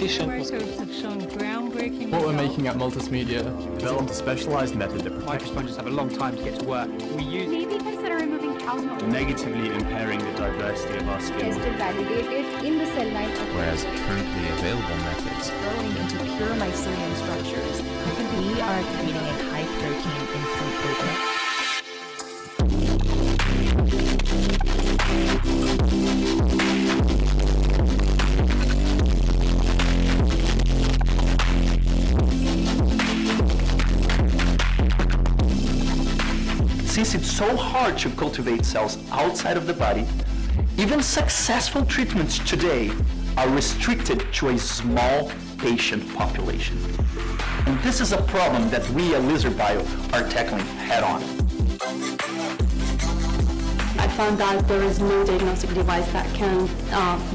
efficient. Microscopes have shown groundbreaking What we're results. making at Multismedia Developed a specialized method that protects Microsponges have a long time to get to work. We use Maybe consider removing calcium. negatively impairing the diversity of our skin. Tested, validated in the cell line. Whereas currently available methods growing into pure mycelium structures. We are creating a high-protein instant oatmeal. Since it's so hard to cultivate cells outside of the body, even successful treatments today are restricted to a small patient population. And this is a problem that we at LizarBio are tackling head-on. I found that there is no diagnostic device that can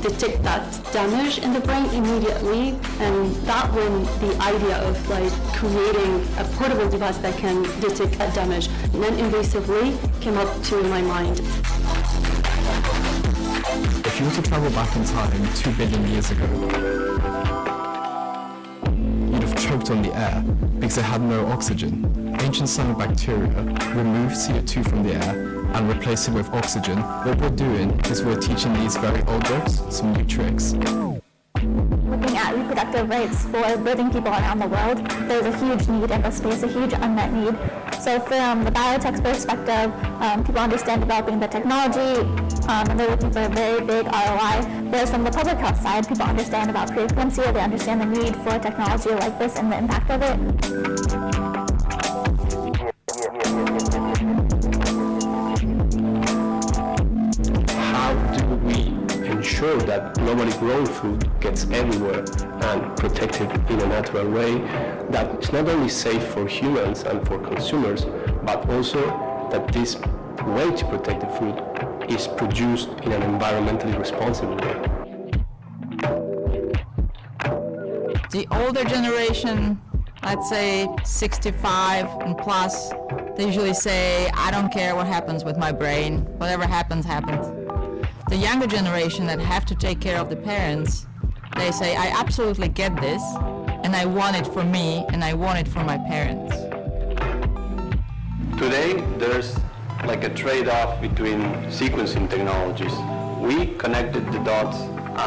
detect that damage in the brain immediately, and that when the idea of like creating a portable device that can detect that damage non-invasively came up to my mind. If you were to travel back in time 2 billion years ago, you'd have choked on the air because it had no oxygen. Ancient cyanobacteria removed CO2 from the air and replaced it with oxygen. What we're doing is we're teaching these very old dogs some new tricks. Looking at reproductive rates for birthing people around the world, there's a huge need in this space, a huge unmet need. So from the biotech's perspective, people understand developing the technology, and they're looking for a very big ROI. Whereas from the public health side, people understand about preeclampsia, they understand the need for technology like this and the impact of it. How do we ensure that normally grown food gets everywhere and protected in a natural way that is not only safe for humans and for consumers, but also that this way to protect the food is produced in an environmentally responsible way? The older generation, let's say 65 and plus, they usually say, I don't care what happens with my brain, whatever happens, happens. The younger generation that have to take care of the parents, they say, I absolutely get this, and I want it for me, and I want it for my parents. Today, there's like a trade-off between sequencing technologies. We connected the dots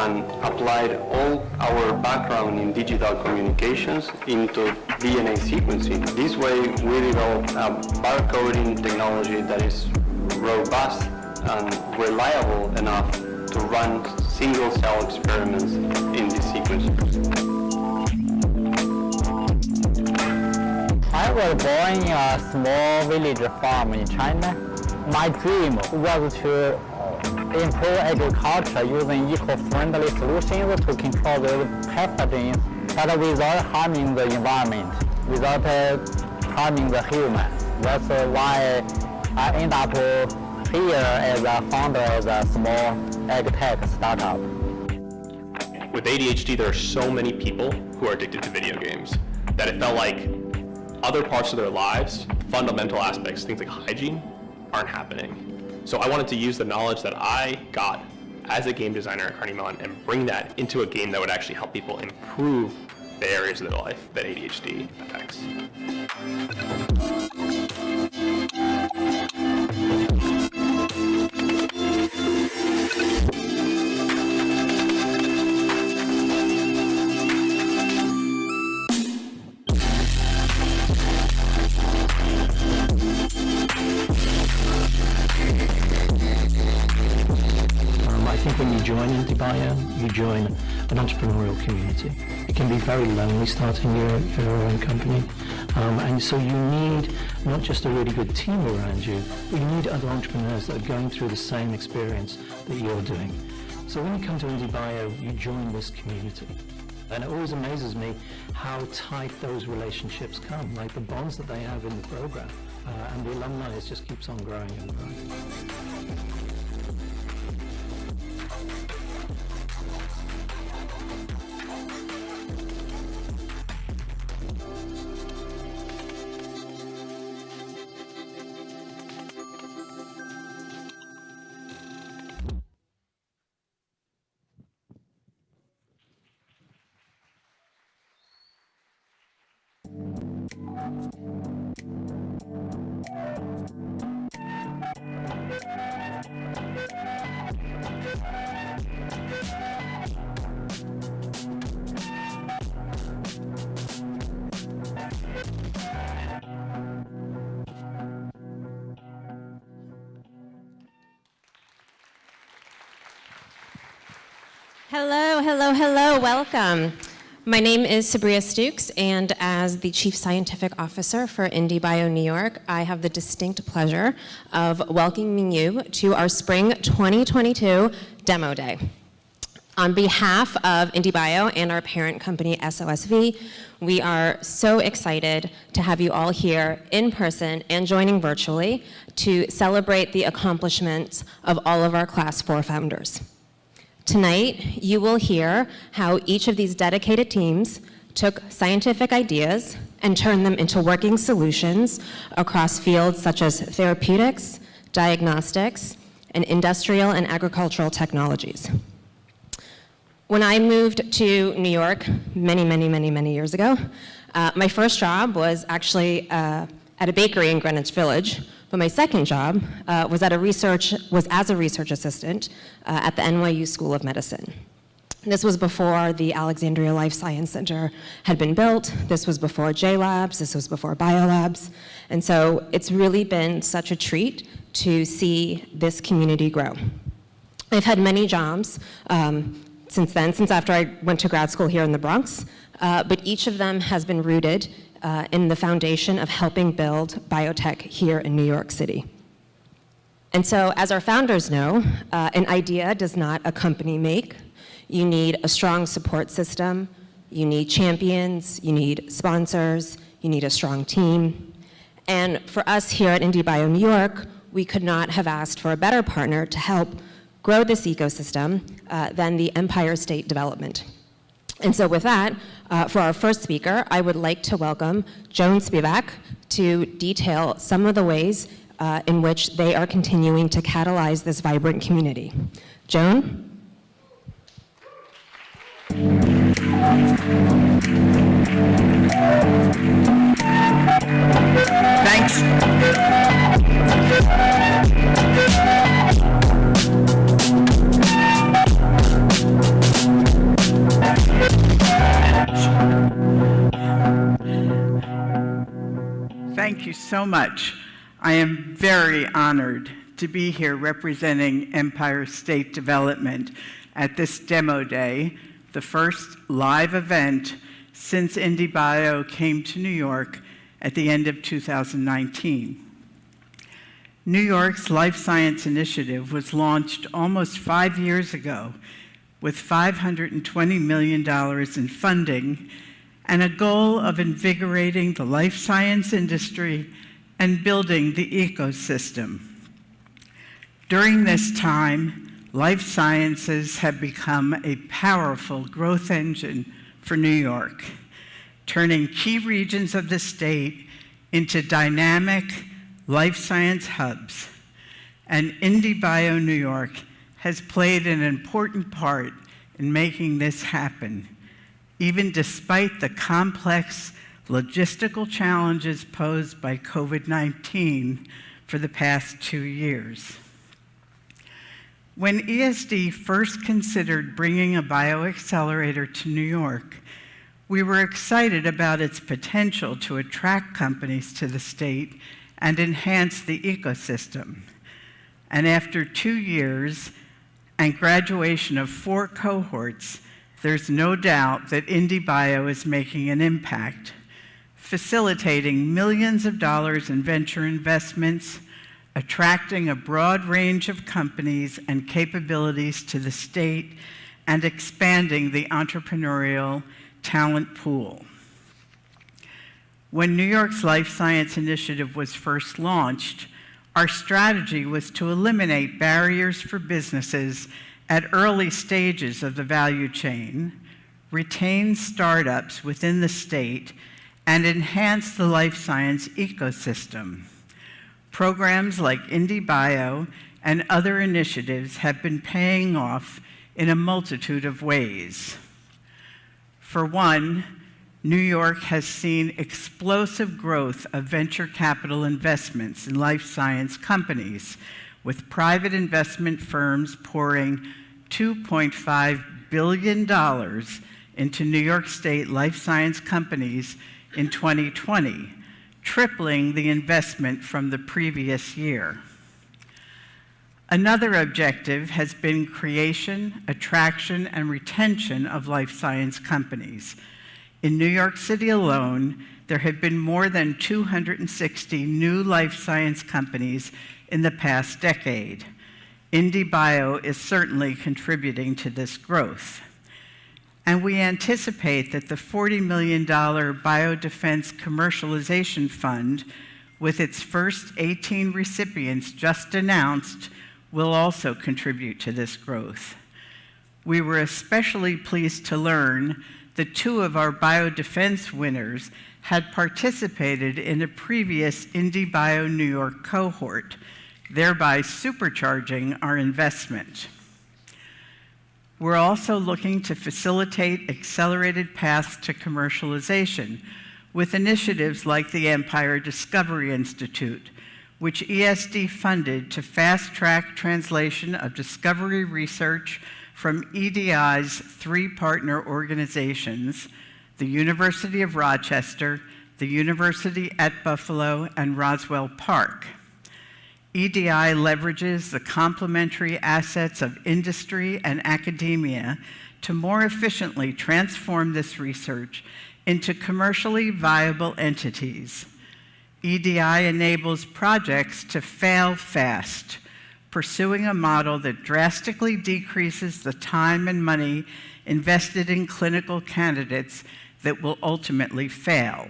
and applied all our background in digital communications into DNA sequencing. This way, we developed a barcoding technology that is robust and reliable enough to run single-cell experiments in the sequencers. I was born in a small village farm in China. My dream was to improve agriculture using eco-friendly solutions to control the pathogens, but without harming the environment, without harming the humans. That's why I end up here as a founder of a small AgTech startup. With ADHD, there are so many people who are addicted to video games that it felt like other parts of their lives, fundamental aspects, things like hygiene, aren't happening. So I wanted to use the knowledge that I got as a game designer at Carnegie Mellon and bring that into a game that would actually help people improve the areas of their life that ADHD affects. I think when you join IndieBio, you join an entrepreneurial community. It can be very lonely starting your own company, and so you need not just a really good team around you, but you need other entrepreneurs that are going through the same experience that you're doing. So when you come to IndieBio, you join this community. And it always amazes me how tight those relationships come, like the bonds that they have in the program. And the alumni, it just keeps on growing and growing. Hello, hello, hello, welcome. My name is Sabria Stukes, and as the Chief Scientific Officer for IndieBio New York, I have the distinct pleasure of welcoming you to our Spring 2022 Demo Day. On behalf of IndieBio and our parent company, SOSV, we are so excited to have you all here in person and joining virtually to celebrate the accomplishments of all of our Class 4 founders. Tonight, you will hear how each of these dedicated teams took scientific ideas and turned them into working solutions across fields such as therapeutics, diagnostics, and industrial and agricultural technologies. When I moved to New York many years ago, my first job was actually at a bakery in Greenwich Village. But my second job was as a research assistant at the NYU School of Medicine. This was before the Alexandria Life Science Center had been built. This was before J-Labs. This was before Biolabs. And so it's really been such a treat to see this community grow. I've had many jobs since then, since after I went to grad school here in the Bronx, but each of them has been rooted in the foundation of helping build biotech here in New York City. And so, as our founders know, an idea does not a company make. You need a strong support system, you need champions, you need sponsors, you need a strong team. And for us here at IndieBio New York, we could not have asked for a better partner to help grow this ecosystem than the Empire State Development. And so with that, for our first speaker, I would like to welcome Joan Spivak to detail some of the ways in which they are continuing to catalyze this vibrant community. Joan? Thanks. Thank you so much. I am very honored to be here representing Empire State Development at this demo day, the first live event since IndieBio came to New York at the end of 2019. New York's Life Science Initiative was launched almost 5 years ago with $520 million in funding and a goal of invigorating the life science industry and building the ecosystem. During this time, life sciences have become a powerful growth engine for New York, turning key regions of the state into dynamic life science hubs. And IndieBio New York has played an important part in making this happen, even despite the complex logistical challenges posed by COVID-19 for the past 2 years. When ESD first considered bringing a bioaccelerator to New York, we were excited about its potential to attract companies to the state and enhance the ecosystem. And after 2 years and graduation of 4 cohorts, there's no doubt that IndieBio is making an impact, facilitating millions of dollars in venture investments, attracting a broad range of companies and capabilities to the state, and expanding the entrepreneurial talent pool. When New York's Life Science Initiative was first launched, our strategy was to eliminate barriers for businesses at early stages of the value chain, retain startups within the state, and enhance the life science ecosystem. Programs like IndieBio and other initiatives have been paying off in a multitude of ways. For one, New York has seen explosive growth of venture capital investments in life science companies, with private investment firms pouring $2.5 billion into New York State life science companies in 2020, tripling the investment from the previous year. Another objective has been creation, attraction, and retention of life science companies. In New York City alone, there have been more than 260 new life science companies in the past decade. IndieBio is certainly contributing to this growth. And we anticipate that the $40 million Biodefense Commercialization Fund, with its first 18 recipients just announced, will also contribute to this growth. We were especially pleased to learn that 2 of our biodefense winners had participated in a previous IndieBio New York cohort, thereby supercharging our investment. We're also looking to facilitate accelerated paths to commercialization with initiatives like the Empire Discovery Institute, which ESD funded to fast-track translation of discovery research from EDI's 3 partner organizations, the University of Rochester, the University at Buffalo, and Roswell Park. EDI leverages the complementary assets of industry and academia to more efficiently transform this research into commercially viable entities. EDI enables projects to fail fast, pursuing a model that drastically decreases the time and money invested in clinical candidates that will ultimately fail.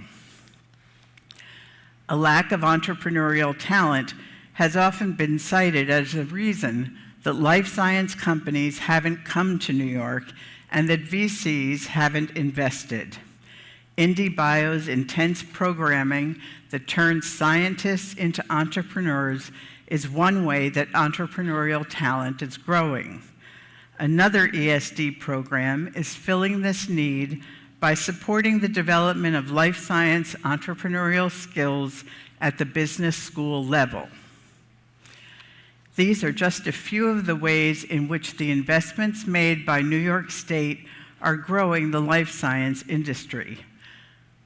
A lack of entrepreneurial talent has often been cited as a reason that life science companies haven't come to New York and that VCs haven't invested. IndieBio's intense programming that turns scientists into entrepreneurs is one way that entrepreneurial talent is growing. Another ESD program is filling this need by supporting the development of life science entrepreneurial skills at the business school level. These are just a few of the ways in which the investments made by New York State are growing the life science industry.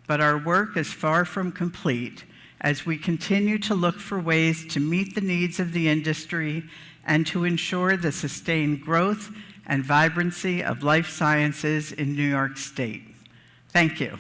But our work is far from complete as we continue to look for ways to meet the needs of the industry and to ensure the sustained growth and vibrancy of life sciences in New York State. Thank you.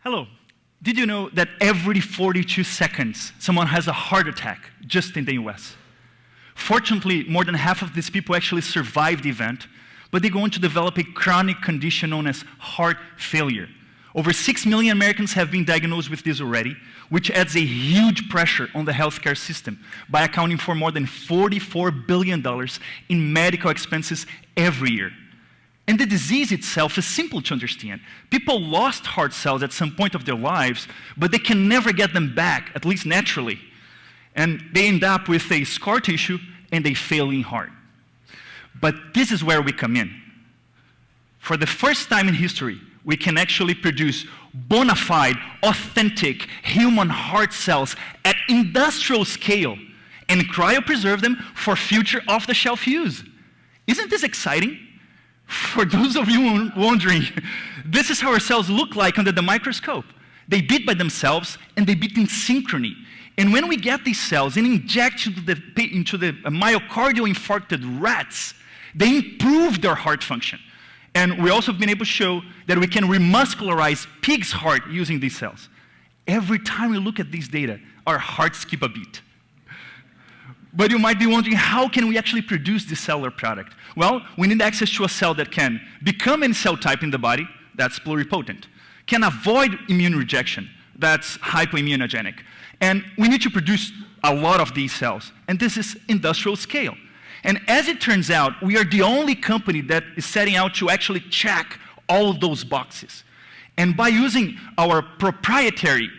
Hello. Did you know that every 42 seconds someone has a heart attack just in the US? Fortunately, more than half of these people actually survive the event, but they go on to develop a chronic condition known as heart failure. Over 6 million Americans have been diagnosed with this already, which adds a huge pressure on the healthcare system by accounting for more than $44 billion in medical expenses every year. And the disease itself is simple to understand. People lost heart cells at some point of their lives, but they can never get them back, at least naturally. And they end up with a scar tissue and a failing heart. But this is where we come in. For the first time in history, we can actually produce bona fide, authentic human heart cells at industrial scale and cryopreserve them for future off-the-shelf use. Isn't this exciting? For those of you wondering, this is how our cells look like under the microscope. They beat by themselves, and they beat in synchrony. And when we get these cells and inject into the myocardial infarcted rats, they improve their heart function. And we also have been able to show that we can remuscularize pig's heart using these cells. Every time we look at these data, our hearts skip a beat. But you might be wondering, how can we actually produce this cellular product? Well, we need access to a cell that can become any cell type in the body, that's pluripotent, can avoid immune rejection, that's hypoimmunogenic. And we need to produce a lot of these cells, and this is industrial scale. And as it turns out, we are the only company that is setting out to actually check all of those boxes. And by using our proprietary,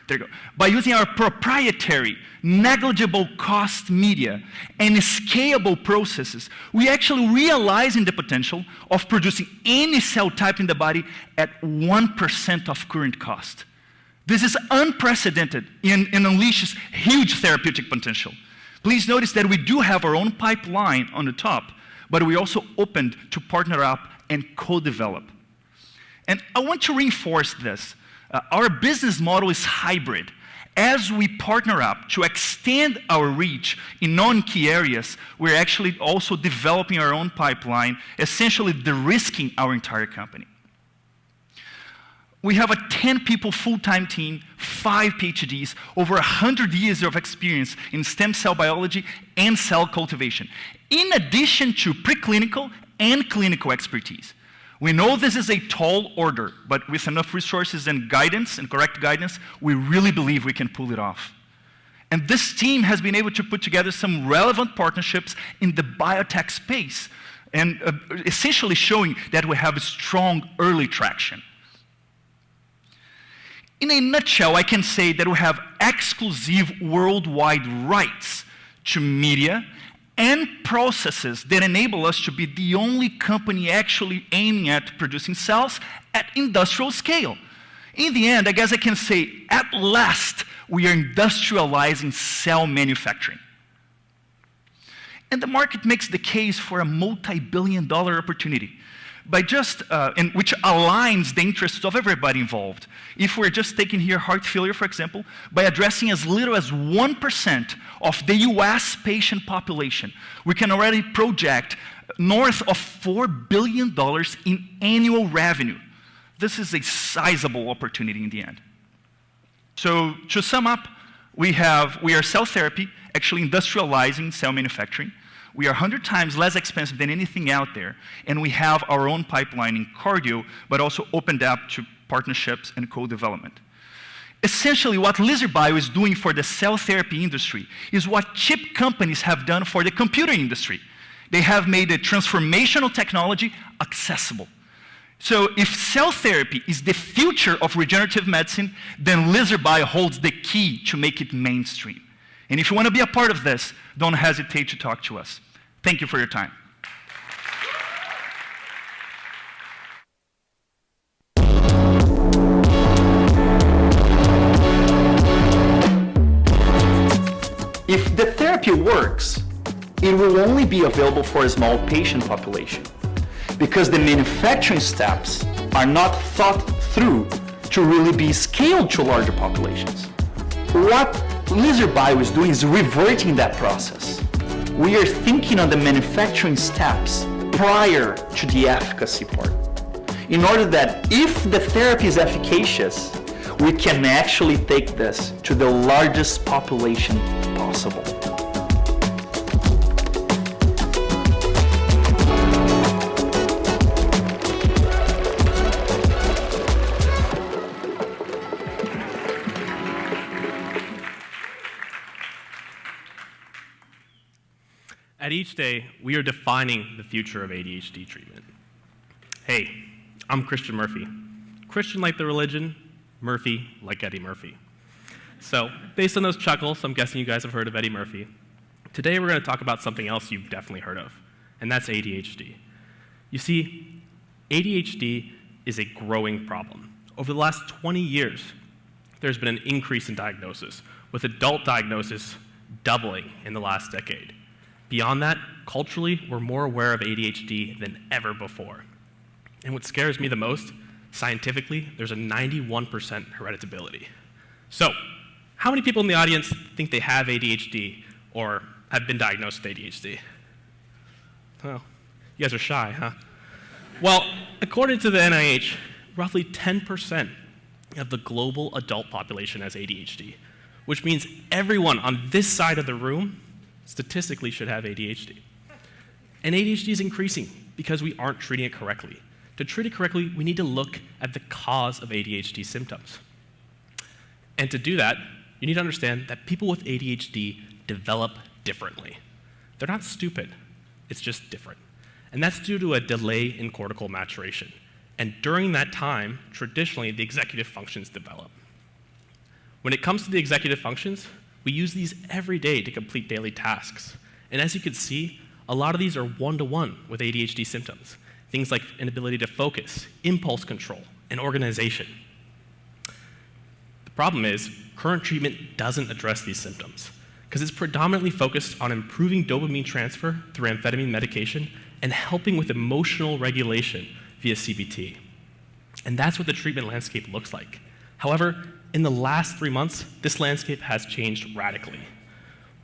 There you go. By using our proprietary, negligible cost media and scalable processes, we actually realizing the potential of producing any cell type in the body at 1% of current cost. This is unprecedented and unleashes huge therapeutic potential. Please notice that we do have our own pipeline on the top, but we also opened to partner up and co-develop. And I want to reinforce this. Our business model is hybrid. As we partner up to extend our reach in non-key areas, we're actually also developing our own pipeline, essentially de-risking our entire company. We have a 10-people full-time team, 5 PhDs, over 100 years of experience in stem cell biology and cell cultivation, in addition to preclinical and clinical expertise. We know this is a tall order, but with enough resources and guidance, and correct guidance, we really believe we can pull it off. And this team has been able to put together some relevant partnerships in the biotech space, and essentially showing that we have a strong early traction. In a nutshell, I can say that we have exclusive worldwide rights to media and processes that enable us to be the only company actually aiming at producing cells at industrial scale. In the end, I guess I can say, at last, we are industrializing cell manufacturing. And the market makes the case for a multi-billion-dollar opportunity, which aligns the interests of everybody involved. If we're just taking here heart failure, for example, by addressing as little as 1% of the US patient population, we can already project north of $4 billion in annual revenue. This is a sizable opportunity in the end. So to sum up, we are cell therapy, actually industrializing cell manufacturing. We are 100 times less expensive than anything out there, and we have our own pipeline in cardio, but also opened up to partnerships and co-development. Essentially, what LizarBio is doing for the cell therapy industry is what chip companies have done for the computer industry. They have made a transformational technology accessible. So if cell therapy is the future of regenerative medicine, then LizarBio holds the key to make it mainstream. And if you want to be a part of this, don't hesitate to talk to us. Thank you for your time. If the therapy works, it will only be available for a small patient population because the manufacturing steps are not thought through to really be scaled to larger populations. What LizarBio is doing is reverting that process. We are thinking on the manufacturing steps prior to the efficacy part, in order that if the therapy is efficacious, we can actually take this to the largest population possible. At Eachday, we are defining the future of ADHD treatment. Hey, I'm Christian Murphy. Christian like the religion, Murphy like Eddie Murphy. So, based on those chuckles, I'm guessing you guys have heard of Eddie Murphy. Today we're going to talk about something else you've definitely heard of, and that's ADHD. You see, ADHD is a growing problem. Over the last 20 years, there's been an increase in diagnosis, with adult diagnosis doubling in the last decade. Beyond that, culturally, we're more aware of ADHD than ever before. And what scares me the most, scientifically, there's a 91% hereditability. So, how many people in the audience think they have ADHD or have been diagnosed with ADHD? Oh, you guys are shy, huh? Well, according to the NIH, roughly 10% of the global adult population has ADHD, which means everyone on this side of the room statistically should have ADHD. And ADHD is increasing because we aren't treating it correctly. To treat it correctly, we need to look at the cause of ADHD symptoms. And to do that, you need to understand that people with ADHD develop differently. They're not stupid, it's just different. And that's due to a delay in cortical maturation. And during that time, traditionally, the executive functions develop. When it comes to the executive functions, we use these every day to complete daily tasks. And as you can see, a lot of these are one-to-one with ADHD symptoms. Things like inability to focus, impulse control, and organization. The problem is, current treatment doesn't address these symptoms because it's predominantly focused on improving dopamine transfer through amphetamine medication and helping with emotional regulation via CBT. And that's what the treatment landscape looks like. However, in the last 3 months, this landscape has changed radically,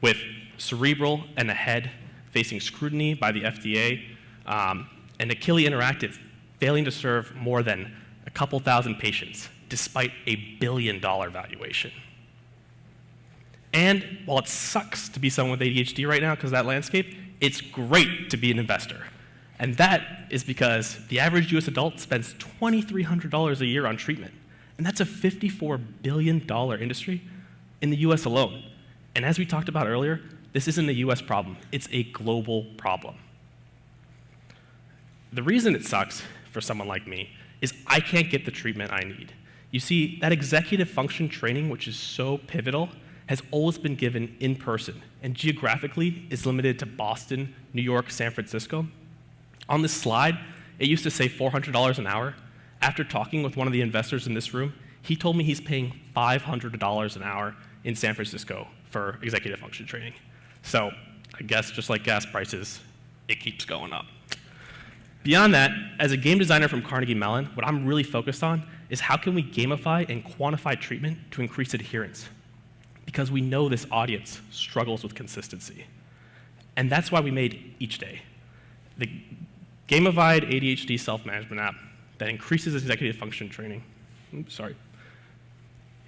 with cerebral and the head facing scrutiny by the FDA, and Kalia Interactive failing to serve more than a couple thousand patients, despite $1 billion valuation. And while it sucks to be someone with ADHD right now because of that landscape, it's great to be an investor. And that is because the average US adult spends $2,300 a year on treatment. And that's a $54 billion industry in the US alone. And as we talked about earlier, this isn't a US problem, it's a global problem. The reason it sucks for someone like me is I can't get the treatment I need. You see, that executive function training, which is so pivotal, has always been given in person, and geographically is limited to Boston, New York, San Francisco. On this slide, it used to say $400 an hour. After talking with one of the investors in this room, he told me he's paying $500 an hour in San Francisco for executive function training. So I guess just like gas prices, it keeps going up. Beyond that, as a game designer from Carnegie Mellon, what I'm really focused on is how can we gamify and quantify treatment to increase adherence? Because we know this audience struggles with consistency. And that's why we made Eachday, the gamified ADHD self-management app that increases executive function training.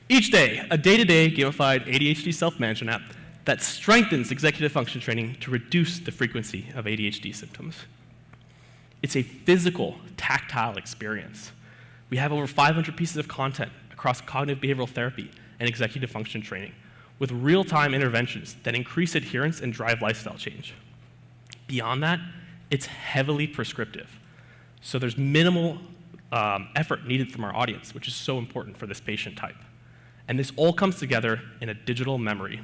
Eachday, a day-to-day gamified ADHD self-management app that strengthens executive function training to reduce the frequency of ADHD symptoms. It's a physical, tactile experience. We have over 500 pieces of content across cognitive behavioral therapy and executive function training, with real-time interventions that increase adherence and drive lifestyle change. Beyond that, it's heavily prescriptive. So there's minimal effort needed from our audience, which is so important for this patient type. And this all comes together in a digital memory,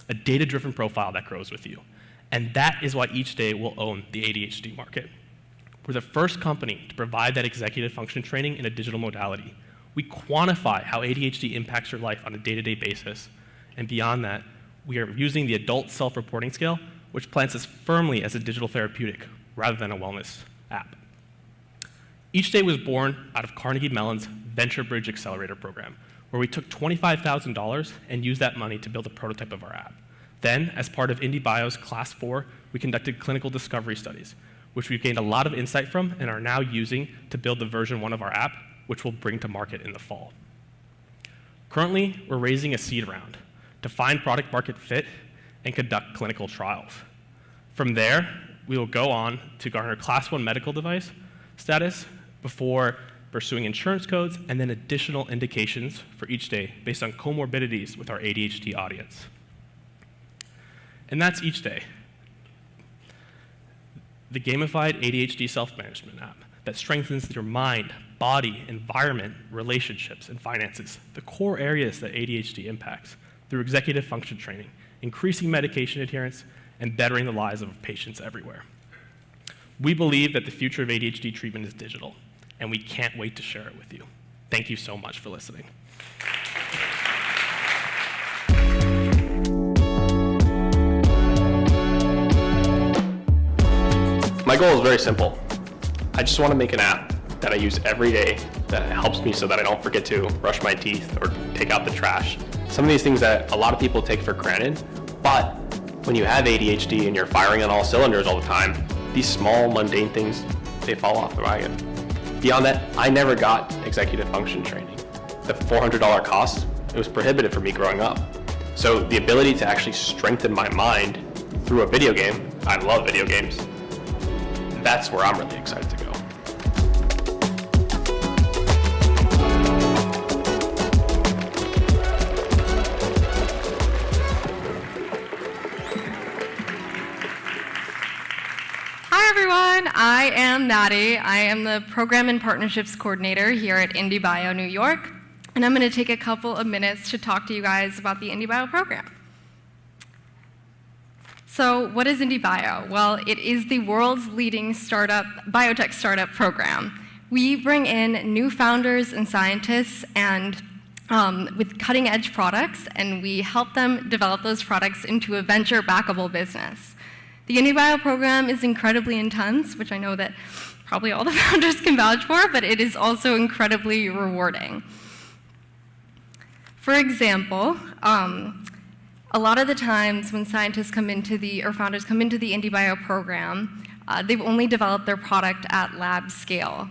a data-driven profile that grows with you. And that is why Eachday will own the ADHD market. We're the first company to provide that executive function training in a digital modality. We quantify how ADHD impacts your life on a day-to-day basis. And beyond that, we are using the adult self-reporting scale, which plants us firmly as a digital therapeutic rather than a wellness app. Eachday was born out of Carnegie Mellon's Venture Bridge Accelerator program, where we took $25,000 and used that money to build a prototype of our app. Then, as part of IndieBio's Class 4, we conducted clinical discovery studies, which we've gained a lot of insight from and are now using to build the version 1 of our app, which we'll bring to market in the fall. Currently, we're raising a seed round to find product market fit and conduct clinical trials. From there, we will go on to garner Class 1 medical device status before pursuing insurance codes and then additional indications for Eachday based on comorbidities with our ADHD audience. And that's Eachday, the gamified ADHD self-management app that strengthens your mind, body, environment, relationships, and finances, the core areas that ADHD impacts, through executive function training, increasing medication adherence, and bettering the lives of patients everywhere. We believe that the future of ADHD treatment is digital, and we can't wait to share it with you. Thank you so much for listening. My goal is very simple. I just want to make an app that I use every day that helps me so that I don't forget to brush my teeth or take out the trash. Some of these things that a lot of people take for granted, but when you have ADHD and you're firing on all cylinders all the time, these small, mundane things, they fall off the wagon. Beyond that, I never got executive function training. The $400 cost, it was prohibitive for me growing up. So the ability to actually strengthen my mind through a video game, I love video games, that's where I'm really excited to go. Hi everyone, I am Maddie. I am the Program and Partnerships Coordinator here at IndieBio New York. and I'm going to take a couple of minutes to talk to you guys about the IndieBio program. So what is IndieBio? Well, it is the world's leading biotech startup program. We bring in new founders and scientists and with cutting-edge products, and we help them develop those products into a venture-backable business. The IndieBio program is incredibly intense, which I know that probably all the founders can vouch for, but it is also incredibly rewarding. For example, a lot of the times when scientists come into or founders come into the IndieBio program, they've only developed their product at lab scale.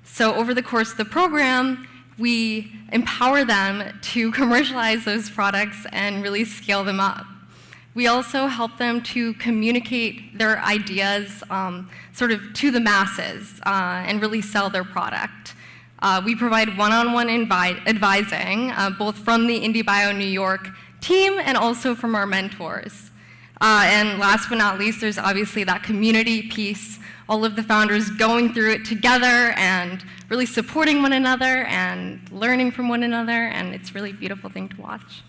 So over the course of the program, we empower them to commercialize those products and really scale them up. We also help them to communicate their ideas sort of to the masses and really sell their product. We provide one-on-one advising, both from the IndieBio New York team and also from our mentors. And last but not least, there's obviously that community piece, all of the founders going through it together and really supporting one another and learning from one another, and it's really a beautiful thing to watch.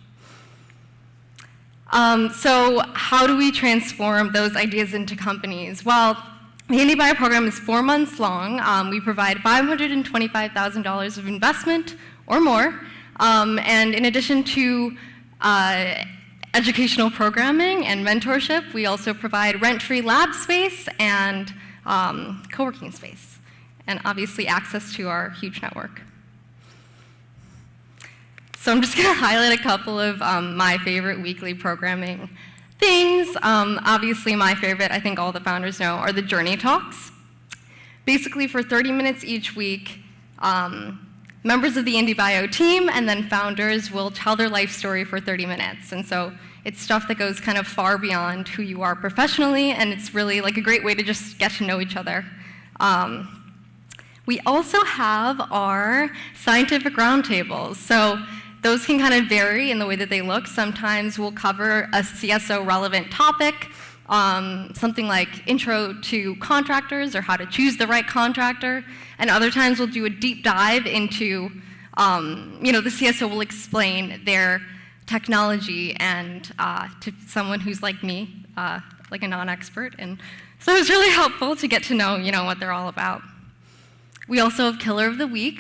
So how do we transform those ideas into companies? Well, the IndieBio program is 4 months long. We provide $525,000 of investment or more, and in addition to educational programming and mentorship, we also provide rent-free lab space and co-working space, and obviously access to our huge network. So I'm just going to highlight a couple of my favorite weekly programming things. Obviously my favorite, I think all the founders know, are the Journey Talks. Basically for 30 minutes each week, members of the IndieBio team and then founders will tell their life story for 30 minutes. And so it's stuff that goes kind of far beyond who you are professionally, and it's really like a great way to just get to know each other. We also have our scientific roundtables. So those can kind of vary in the way that they look. Sometimes we'll cover a CSO relevant topic, something like intro to contractors or how to choose the right contractor. And other times we'll do a deep dive into, the CSO will explain their technology and to someone who's like me, like a non-expert. And so it's really helpful to get to know, what they're all about. We also have Killer of the Week.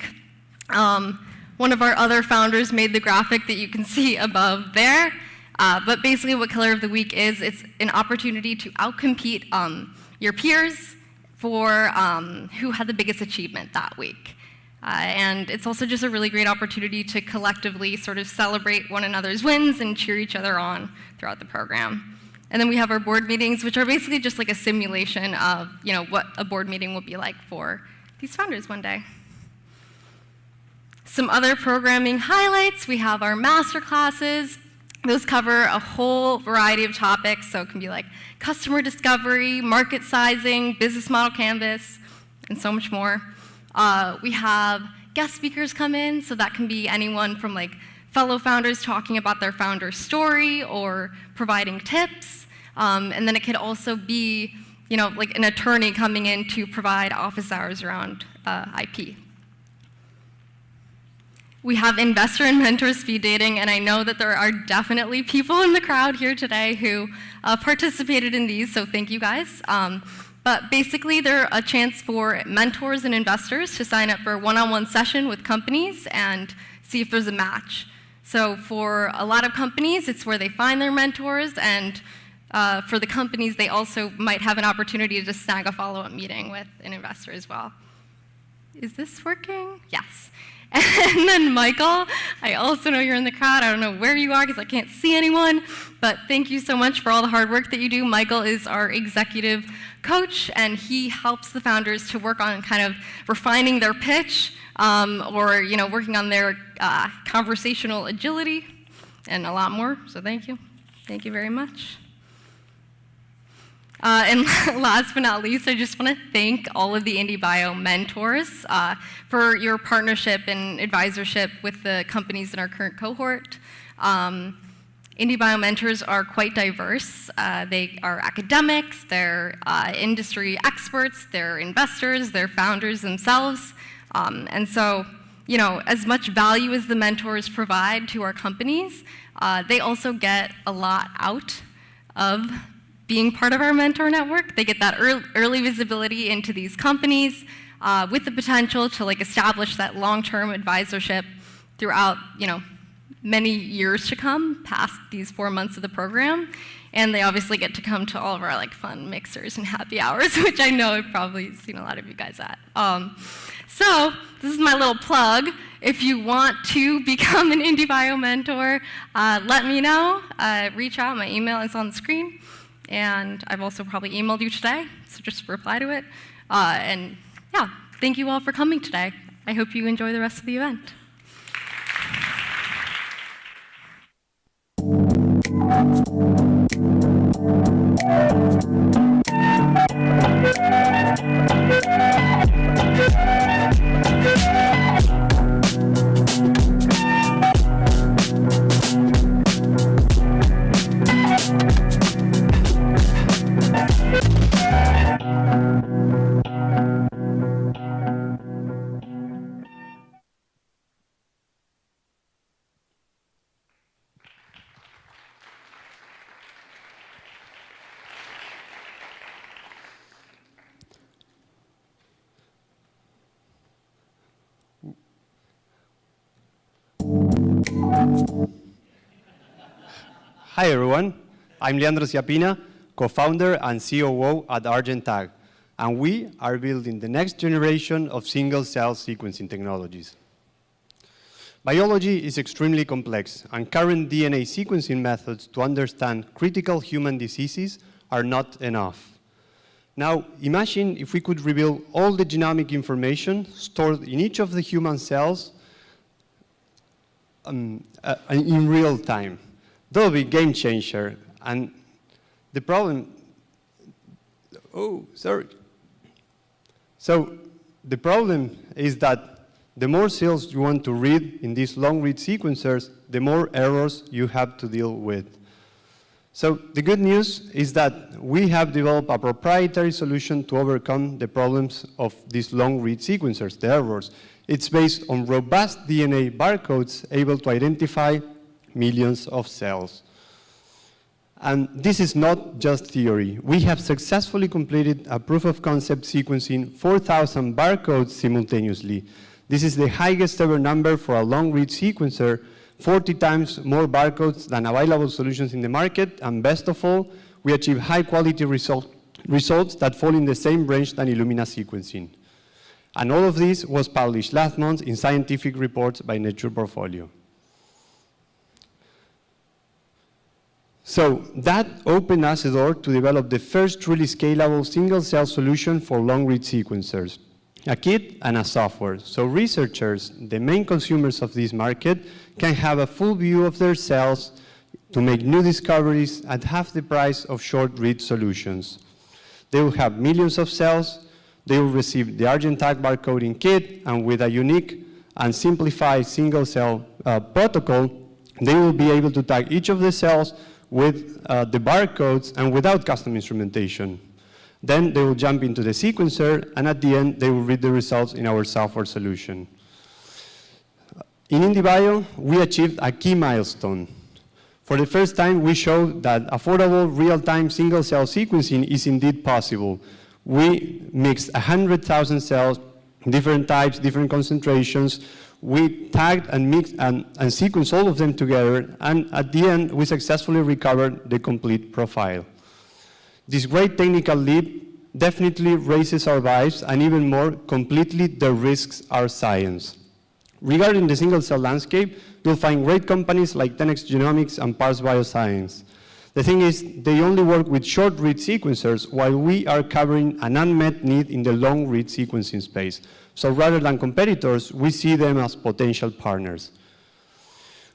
One of our other founders made the graphic that you can see above there. But basically what Killer of the Week is, it's an opportunity to outcompete your peers for who had the biggest achievement that week. And it's also just a really great opportunity to collectively sort of celebrate one another's wins and cheer each other on throughout the program. And then we have our board meetings, which are basically just like a simulation of what a board meeting will be like for these founders one day. Some other programming highlights, we have our master classes. Those cover a whole variety of topics, so it can be like customer discovery, market sizing, business model canvas, and so much more. We have guest speakers come in, so that can be anyone from like fellow founders talking about their founder story or providing tips. And then it could also be, like an attorney coming in to provide office hours around IP. We have investor and mentor speed dating, and I know that there are definitely people in the crowd here today who participated in these, so thank you guys. But basically, they're a chance for mentors and investors to sign up for a one-on-one session with companies and see if there's a match. So for a lot of companies, it's where they find their mentors, and for the companies, they also might have an opportunity to just snag a follow-up meeting with an investor as well. Is this working? Yes. And then Michael, I also know you're in the crowd. I don't know where you are because I can't see anyone, but thank you so much for all the hard work that you do. Michael is our executive coach, and he helps the founders to work on kind of refining their pitch or working on their conversational agility and a lot more, so thank you. Thank you very much. And last but not least, I just want to thank all of the IndieBio mentors for your partnership and advisorship with the companies in our current cohort. IndieBio mentors are quite diverse. They are academics, they're industry experts, they're investors, they're founders themselves. And so you know, as much value as the mentors provide to our companies, they also get a lot out of being part of our mentor network. They get that early visibility into these companies with the potential to like establish that long-term advisorship throughout, you know, many years to come past these 4 months of the program. And they obviously get to come to all of our like fun mixers and happy hours, which I know I've probably seen a lot of you guys at. So this is my little plug. If you want to become an IndieBio mentor, let me know. Reach out. My email is on the screen. And I've also probably emailed you today, so just reply to it. And yeah, thank you all for coming today. I hope you enjoy the rest of the event. Hi everyone, I'm Leandro Ciappina, co-founder and COO at ArgenTAG, and we are building the next generation of single-cell sequencing technologies. Biology is extremely complex, and current DNA sequencing methods to understand critical human diseases are not enough. Now, imagine if we could reveal all the genomic information stored in each of the human cells in real time. That would be a game changer. And the problem, So the problem is that the more cells you want to read in these long-read sequencers, the more errors you have to deal with. So the good news is that we have developed a proprietary solution to overcome the problems of these long-read sequencers, the errors. It's based on robust DNA barcodes able to identify millions of cells. And this is not just theory. We have successfully completed a proof of concept sequencing 4,000 barcodes simultaneously. This is the highest ever number for a long-read sequencer, 40 times more barcodes than available solutions in the market, and best of all, we achieve high-quality results that fall in the same range than Illumina sequencing. And all of this was published last month in scientific reports by Nature Portfolio. So that opened us the door to develop the first truly scalable single-cell solution for long-read sequencers, a kit and a software. So researchers, the main consumers of this market, can have a full view of their cells to make new discoveries at half the price of short-read solutions. They will have millions of cells, they will receive the ArgenTAG barcoding kit, and with a unique and simplified single-cell protocol, they will be able to tag each of the cells with the barcodes and without custom instrumentation. Then they will jump into the sequencer, and at the end, they will read the results in our software solution. In IndieBio, we achieved a key milestone. For the first time, we showed that affordable real-time single-cell sequencing is indeed possible. We mixed 100,000 cells, different types, different concentrations. We tagged and mixed and sequenced all of them together, and at the end, we successfully recovered the complete profile. This great technical leap definitely raises our vibes and even more completely de-risks our science. Regarding the single-cell landscape, you'll find great companies like 10x Genomics and Parse Bioscience. The thing is, they only work with short-read sequencers while we are covering an unmet need in the long-read sequencing space. So rather than competitors, we see them as potential partners.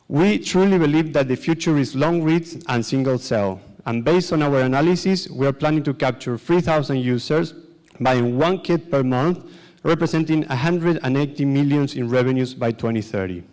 We truly believe that the future is long reads and single cell. And based on our analysis, we are planning to capture 3,000 users buying 1 kit per month, representing 180 million in revenues by 2030.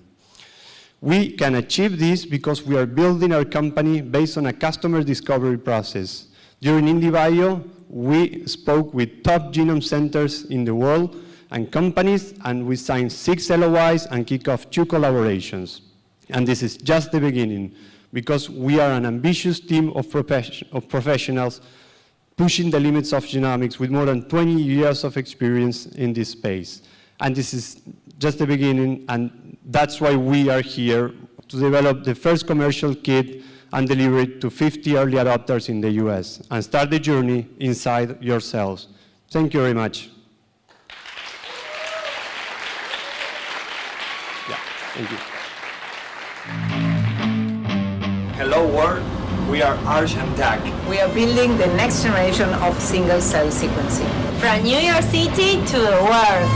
We can achieve this because we are building our company based on a customer discovery process. During IndieBio, we spoke with top genome centers in the world, and companies, and we signed 6 LOIs and kick off 2 collaborations. And this is just the beginning, because we are an ambitious team of professionals pushing the limits of genomics with more than 20 years of experience in this space. And this is just the beginning, and that's why we are here to develop the first commercial kit and deliver it to 50 early adopters in the US, and start the journey inside yourselves. Thank you very much. Yeah, thank you. Hello world, we are ArgenTAG. We are building the next generation of single-cell sequencing. From New York City to the world.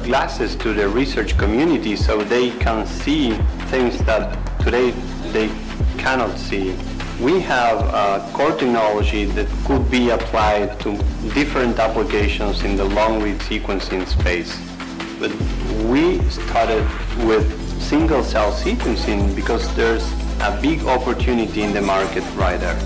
Glasses to the research community so they can see things that today they cannot see. We have core technology that could be applied to different applications in the long-read sequencing space. But we started with single-cell sequencing because there's a big opportunity in the market right there.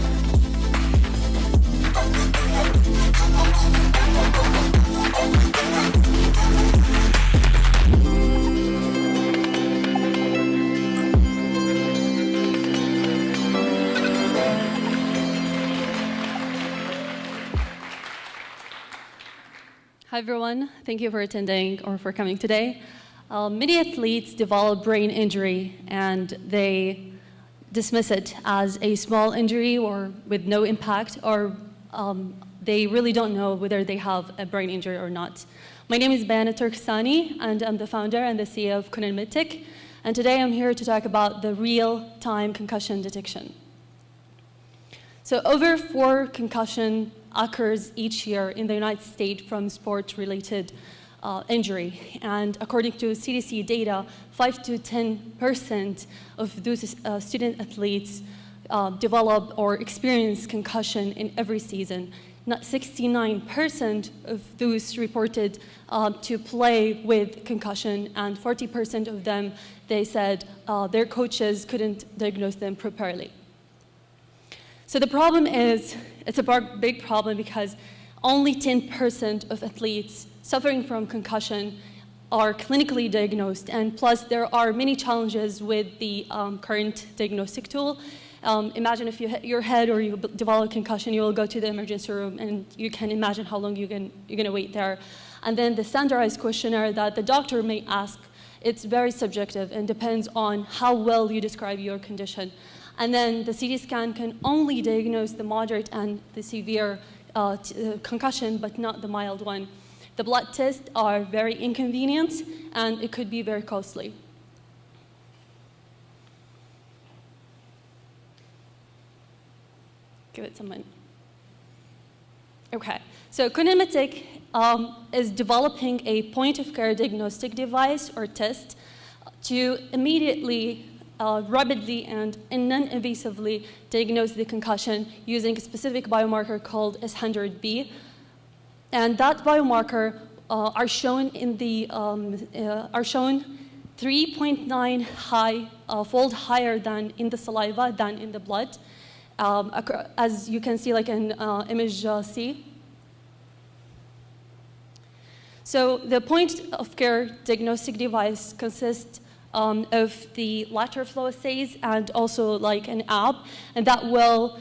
Hi everyone, thank you for attending or for coming today. Many athletes develop brain injury and they dismiss it as a small injury or with no impact, or they really don't know whether they have a brain injury or not. My name is Bayan Alturkestani and I'm the founder and the CEO of Conan MedTech, and today I'm here to talk about the real-time concussion detection. So over 4 concussion occurs each year in the United States from sport-related injury. And according to CDC data, 5 to 10% of those student athletes develop or experience concussion in every season. Not 69% of those reported to play with concussion, and 40% of them, they said their coaches couldn't diagnose them properly. So the problem is, it's a big problem because only 10% of athletes suffering from concussion are clinically diagnosed, and plus there are many challenges with the current diagnostic tool. Imagine if you hit your head or you develop concussion, you will go to the emergency room, and you can imagine how long you're going to wait there. And then the standardized questionnaire that the doctor may ask, it's very subjective and depends on how well you describe your condition. And then the CT scan can only diagnose the moderate and the severe concussion, but not the mild one. The blood tests are very inconvenient, and it could be very costly. Give it some money. Okay, so Conan MedTech is developing a point-of-care diagnostic device or test to immediately rapidly and non-invasively diagnose the concussion using a specific biomarker called S100B. And that biomarker are shown in the 3.9 fold higher than in the saliva than in the blood, as you can see, like in image C. So the point-of-care diagnostic device consists of the lateral flow assays and also like an app, and that will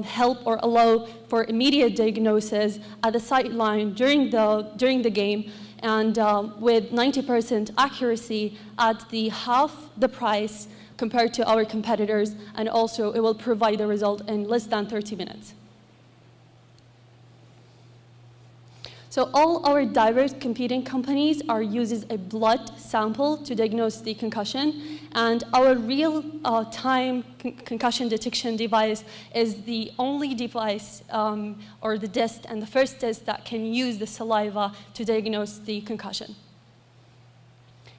help or allow for immediate diagnosis at the sideline during the game, and with 90% accuracy at the half the price compared to our competitors, and also it will provide the result in less than 30 minutes. So all our direct competing companies uses a blood sample to diagnose the concussion, and our real-time concussion detection device is the only device, or the test, and the first test that can use the saliva to diagnose the concussion.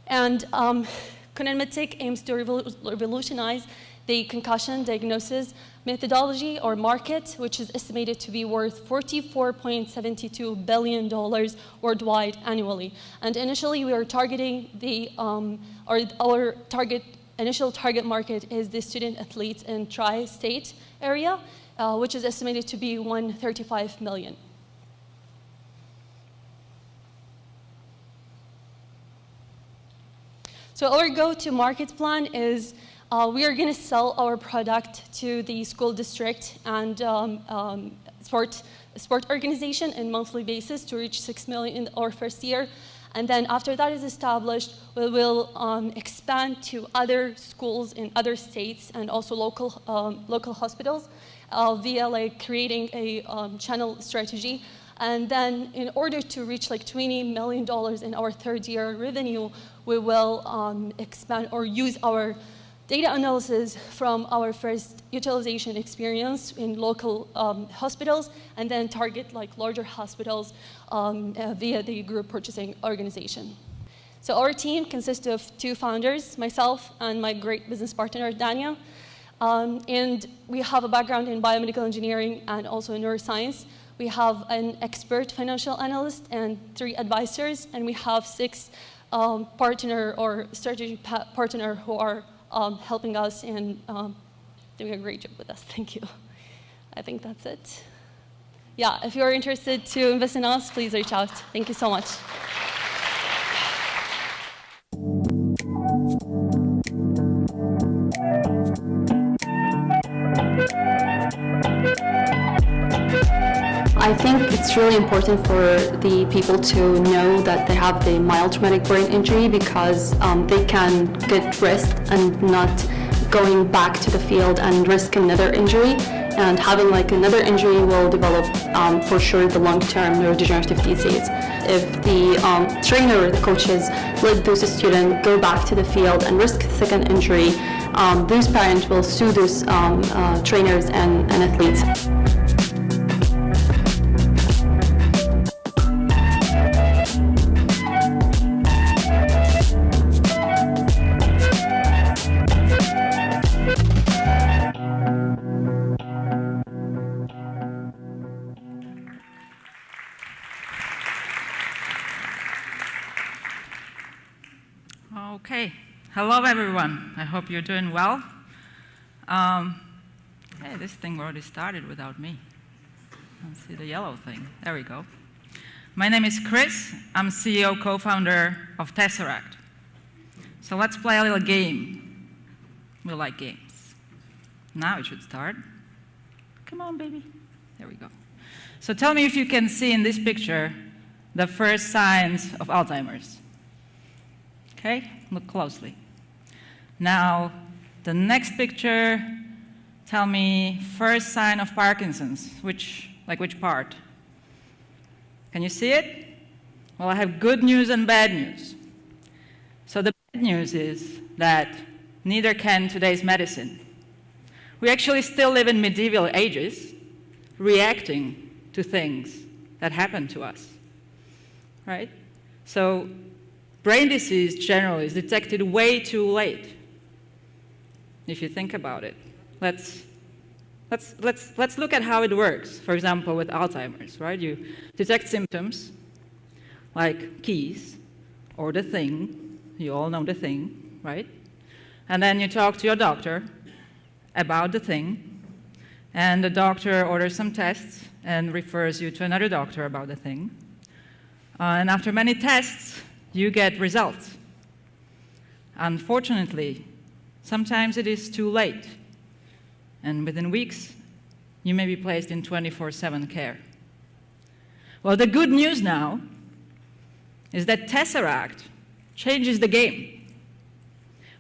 And Conan MedTech aims to revolutionize the concussion diagnosis methodology or market, which is estimated to be worth $44.72 billion worldwide annually. And initially, we are targeting our initial target market is the student athletes in tri-state area, which is estimated to be 135 million. So our go-to-market plan is we are going to sell our product to the school district and sport organization on a monthly basis to reach 6 million in our first year. And then after that is established, we will expand to other schools in other states and also local hospitals via creating a channel strategy. And then in order to reach $20 million in our third year revenue, we will expand or use our data analysis from our first utilization experience in local hospitals, and then target larger hospitals via the group purchasing organization. So our team consists of 2 founders, myself and my great business partner, Dania. And we have a background in biomedical engineering and also in neuroscience. We have an expert financial analyst and 3 advisors, and we have 6 partner or strategy partner who are helping us and doing a great job with us. Thank you. I think that's it. Yeah, if you're interested to invest in us, please reach out. Thank you so much. I think it's really important for the people to know that they have the mild traumatic brain injury because they can get risk and not going back to the field and risk another injury. And having another injury will develop for sure the long-term neurodegenerative disease. If the trainer or the coaches let those students go back to the field and risk the second injury, those parents will sue those trainers and athletes. Okay, hello everyone. I hope you're doing well. Hey, this thing already started without me. Let's see the yellow thing. There we go. My name is Kris. I'm CEO, co-founder of Tesarakt. So let's play a little game. We like games. Now it should start. Come on, baby. There we go. So tell me if you can see in this picture the first signs of Alzheimer's. Okay, look closely. Now, the next picture, tell me first sign of Parkinson's. Which part? Can you see it? Well, I have good news and bad news. So the bad news is that neither can today's medicine. We actually still live in medieval ages, reacting to things that happen to us, right? So brain disease generally is detected way too late. If you think about it, let's look at how it works. For example, with Alzheimer's, right? You detect symptoms like keys or the thing. You all know the thing, right? And then you talk to your doctor about the thing, and the doctor orders some tests and refers you to another doctor about the thing. And after many tests, you get results. Unfortunately, sometimes it is too late, and within weeks, you may be placed in 24/7 care. Well, the good news now is that Tesarakt changes the game.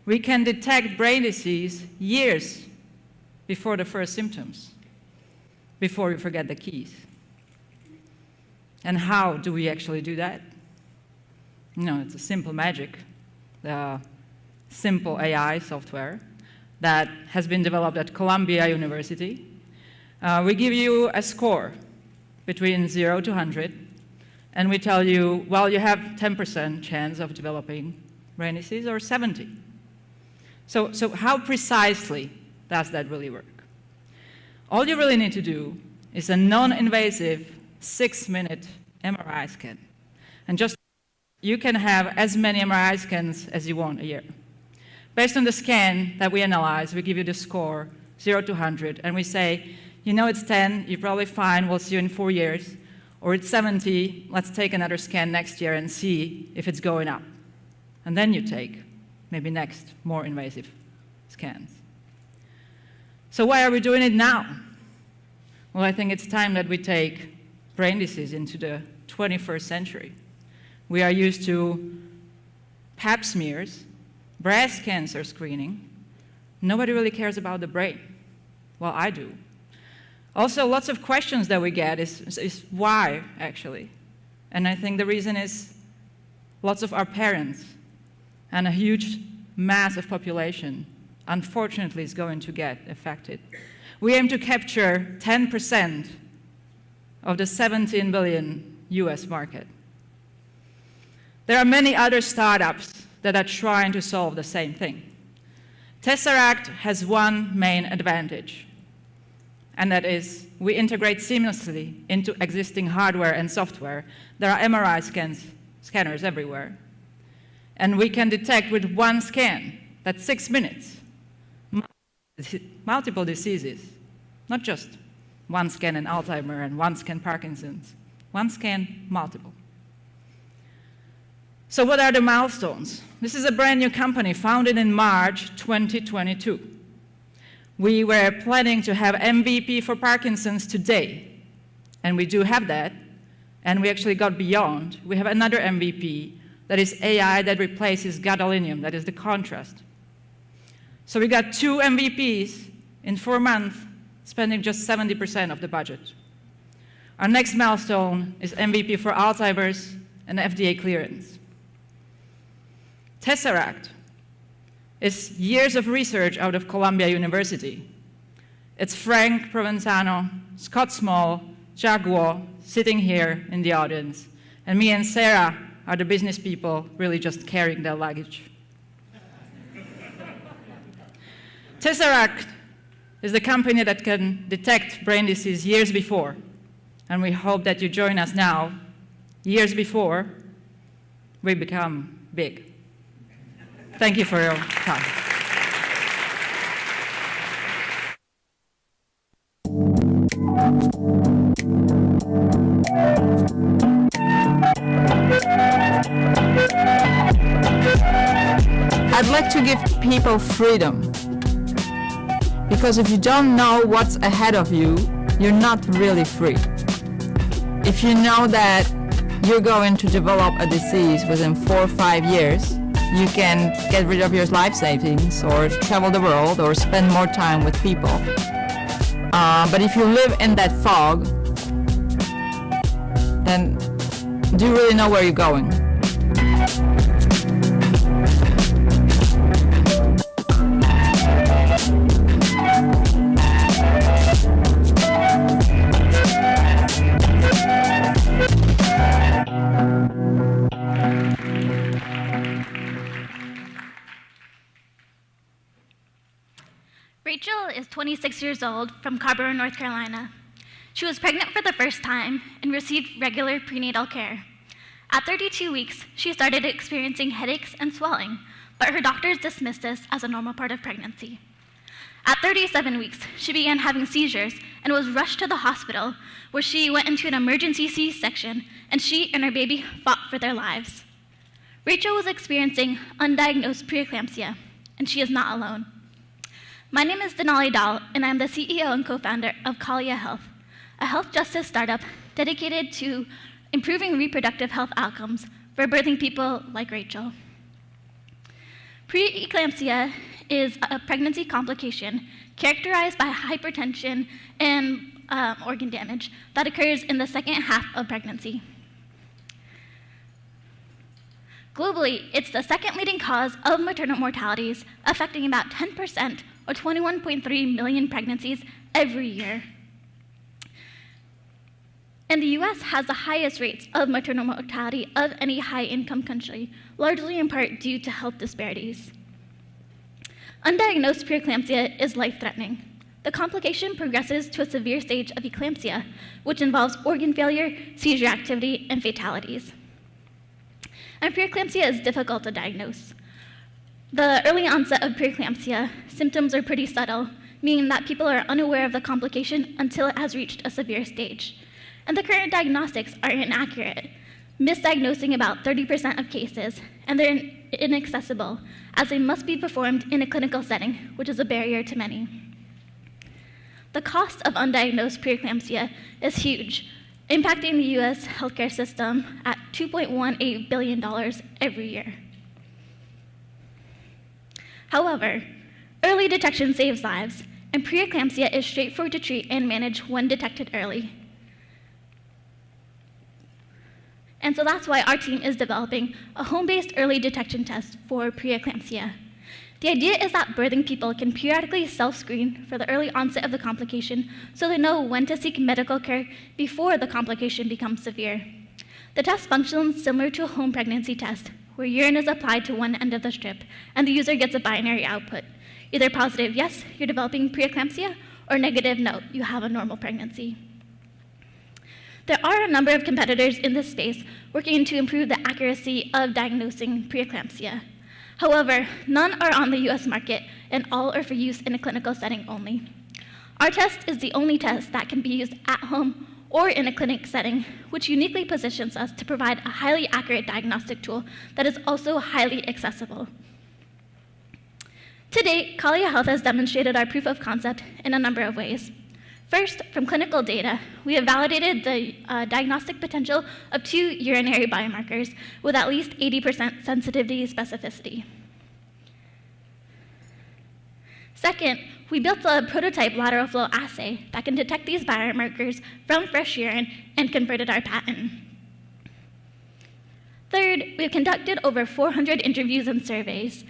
We can detect brain disease years before the first symptoms, before we forget the keys. And how do we actually do that? No, it's a simple magic, the simple AI software that has been developed at Columbia University. We give you a score between 0 to 100, and we tell you, well, you have 10% chance of developing brain disease or 70. So how precisely does that really work? All you really need to do is a non-invasive 6-minute MRI scan. And just you can have as many MRI scans as you want a year. Based on the scan that we analyze, we give you the score 0 to 100, and we say, you know it's 10, you're probably fine, we'll see you in 4 years. Or it's 70, let's take another scan next year and see if it's going up. And then you take, maybe next, more invasive scans. So why are we doing it now? Well, I think it's time that we take brain disease into the 21st century. We are used to pap smears, breast cancer screening. Nobody really cares about the brain. Well, I do. Also, lots of questions that we get is why, actually? And I think the reason is lots of our parents and a huge mass of population, unfortunately, is going to get affected. We aim to capture 10% of the 17 billion US market. There are many other startups that are trying to solve the same thing. Tesarakt has one main advantage, and that is we integrate seamlessly into existing hardware and software. There are MRI scanners everywhere. And we can detect with one scan, that's 6 minutes, multiple diseases, not just one scan in Alzheimer's and one scan Parkinson's, one scan, multiple. So what are the milestones? This is a brand new company founded in March 2022. We were planning to have MVP for Parkinson's today, and we do have that, and we actually got beyond. We have another MVP that is AI that replaces gadolinium, that is the contrast. So we got 2 MVPs in 4 months, spending just 70% of the budget. Our next milestone is MVP for Alzheimer's and FDA clearance. Tesarakt is years of research out of Columbia University. It's Frank Provenzano, Scott Small, Jaguar sitting here in the audience, and me and Sarah are the business people really just carrying their luggage. Tesarakt is the company that can detect brain disease years before, and we hope that you join us now, years before we become big. Thank you for your time. I'd like to give people freedom. Because if you don't know what's ahead of you, you're not really free. If you know that you're going to develop a disease within 4 or 5 years, you can get rid of your life savings or travel the world or spend more time with people. But if you live in that fog, then do you really know where you're going? Rachel is 26 years old from Carrboro, North Carolina. She was pregnant for the first time and received regular prenatal care. At 32 weeks, she started experiencing headaches and swelling, but her doctors dismissed this as a normal part of pregnancy. At 37 weeks, she began having seizures and was rushed to the hospital, where she went into an emergency C-section, and she and her baby fought for their lives. Rachel was experiencing undiagnosed preeclampsia, and she is not alone. My name is Denali Dahl, and I'm the CEO and co-founder of Kalia Health, a health justice startup dedicated to improving reproductive health outcomes for birthing people like Rachel. Preeclampsia is a pregnancy complication characterized by hypertension and organ damage that occurs in the second half of pregnancy. Globally, it's the second leading cause of maternal mortalities, affecting about 10% or 21.3 million pregnancies every year. And the US has the highest rates of maternal mortality of any high-income country, largely in part due to health disparities. Undiagnosed preeclampsia is life-threatening. The complication progresses to a severe stage of eclampsia, which involves organ failure, seizure activity, and fatalities. And preeclampsia is difficult to diagnose. The early onset of preeclampsia symptoms are pretty subtle, meaning that people are unaware of the complication until it has reached a severe stage. And the current diagnostics are inaccurate, misdiagnosing about 30% of cases, and they're inaccessible, as they must be performed in a clinical setting, which is a barrier to many. The cost of undiagnosed preeclampsia is huge, impacting the US healthcare system at $2.18 billion every year. However, early detection saves lives, and preeclampsia is straightforward to treat and manage when detected early. And so that's why our team is developing a home-based early detection test for preeclampsia. The idea is that birthing people can periodically self-screen for the early onset of the complication so they know when to seek medical care before the complication becomes severe. The test functions similar to a home pregnancy test, where urine is applied to one end of the strip and the user gets a binary output, either positive, yes, you're developing preeclampsia, or negative, no, you have a normal pregnancy. There are a number of competitors in this space working to improve the accuracy of diagnosing preeclampsia. However, none are on the US market, and all are for use in a clinical setting only. Our test is the only test that can be used at home or in a clinic setting, which uniquely positions us to provide a highly accurate diagnostic tool that is also highly accessible. To date, Kalia Health has demonstrated our proof of concept in a number of ways. First, from clinical data, we have validated the diagnostic potential of 2 urinary biomarkers with at least 80% sensitivity specificity. Second, we built a prototype lateral flow assay that can detect these biomarkers from fresh urine and converted our patent. Third, we've conducted over 400 interviews and surveys,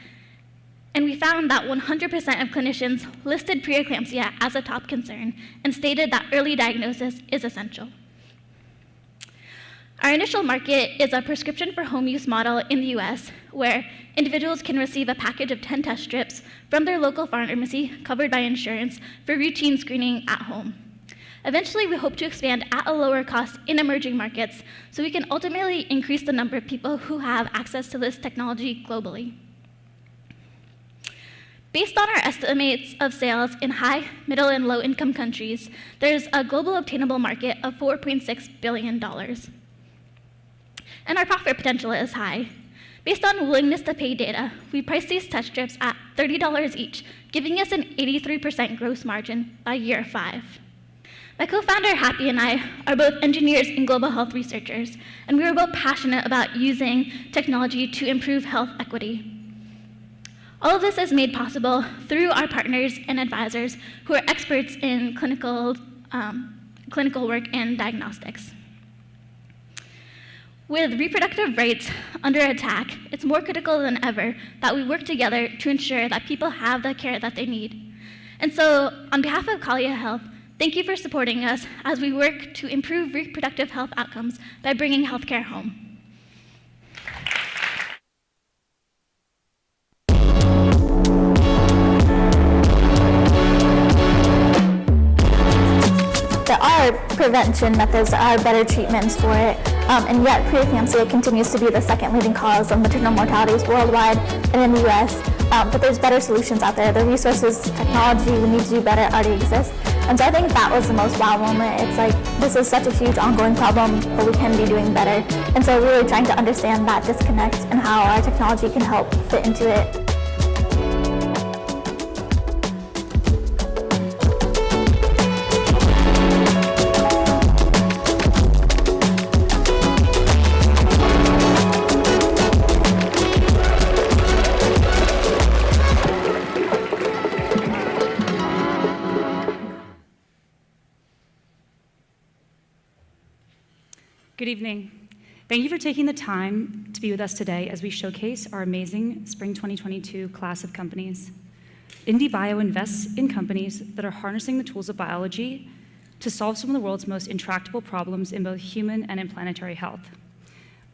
and we found that 100% of clinicians listed preeclampsia as a top concern and stated that early diagnosis is essential. Our initial market is a prescription for home use model in the US, where individuals can receive a package of 10 test strips from their local pharmacy covered by insurance for routine screening at home. Eventually, we hope to expand at a lower cost in emerging markets so we can ultimately increase the number of people who have access to this technology globally. Based on our estimates of sales in high, middle, and low-income countries, there's a global obtainable market of $4.6 billion. And our profit potential is high. Based on willingness to pay data, we priced these test strips at $30 each, giving us an 83% gross margin by year 5. My co-founder, Happy, and I are both engineers and global health researchers, and we are both passionate about using technology to improve health equity. All of this is made possible through our partners and advisors who are experts in clinical work and diagnostics. With reproductive rights under attack, it's more critical than ever that we work together to ensure that people have the care that they need. And so, on behalf of Kalia Health, thank you for supporting us as we work to improve reproductive health outcomes by bringing healthcare home. There are prevention methods, there are better treatments for it, and yet preeclampsia continues to be the second leading cause of maternal mortalities worldwide and in the US. But there's better solutions out there. The resources, technology we need to do better already exist. And so I think that was the most wow moment. It's like, this is such a huge ongoing problem, but we can be doing better. And so really trying to understand that disconnect and how our technology can help fit into it. Good evening. Thank you for taking the time to be with us today as we showcase our amazing Spring 2022 class of companies. IndieBio invests in companies that are harnessing the tools of biology to solve some of the world's most intractable problems in both human and in planetary health.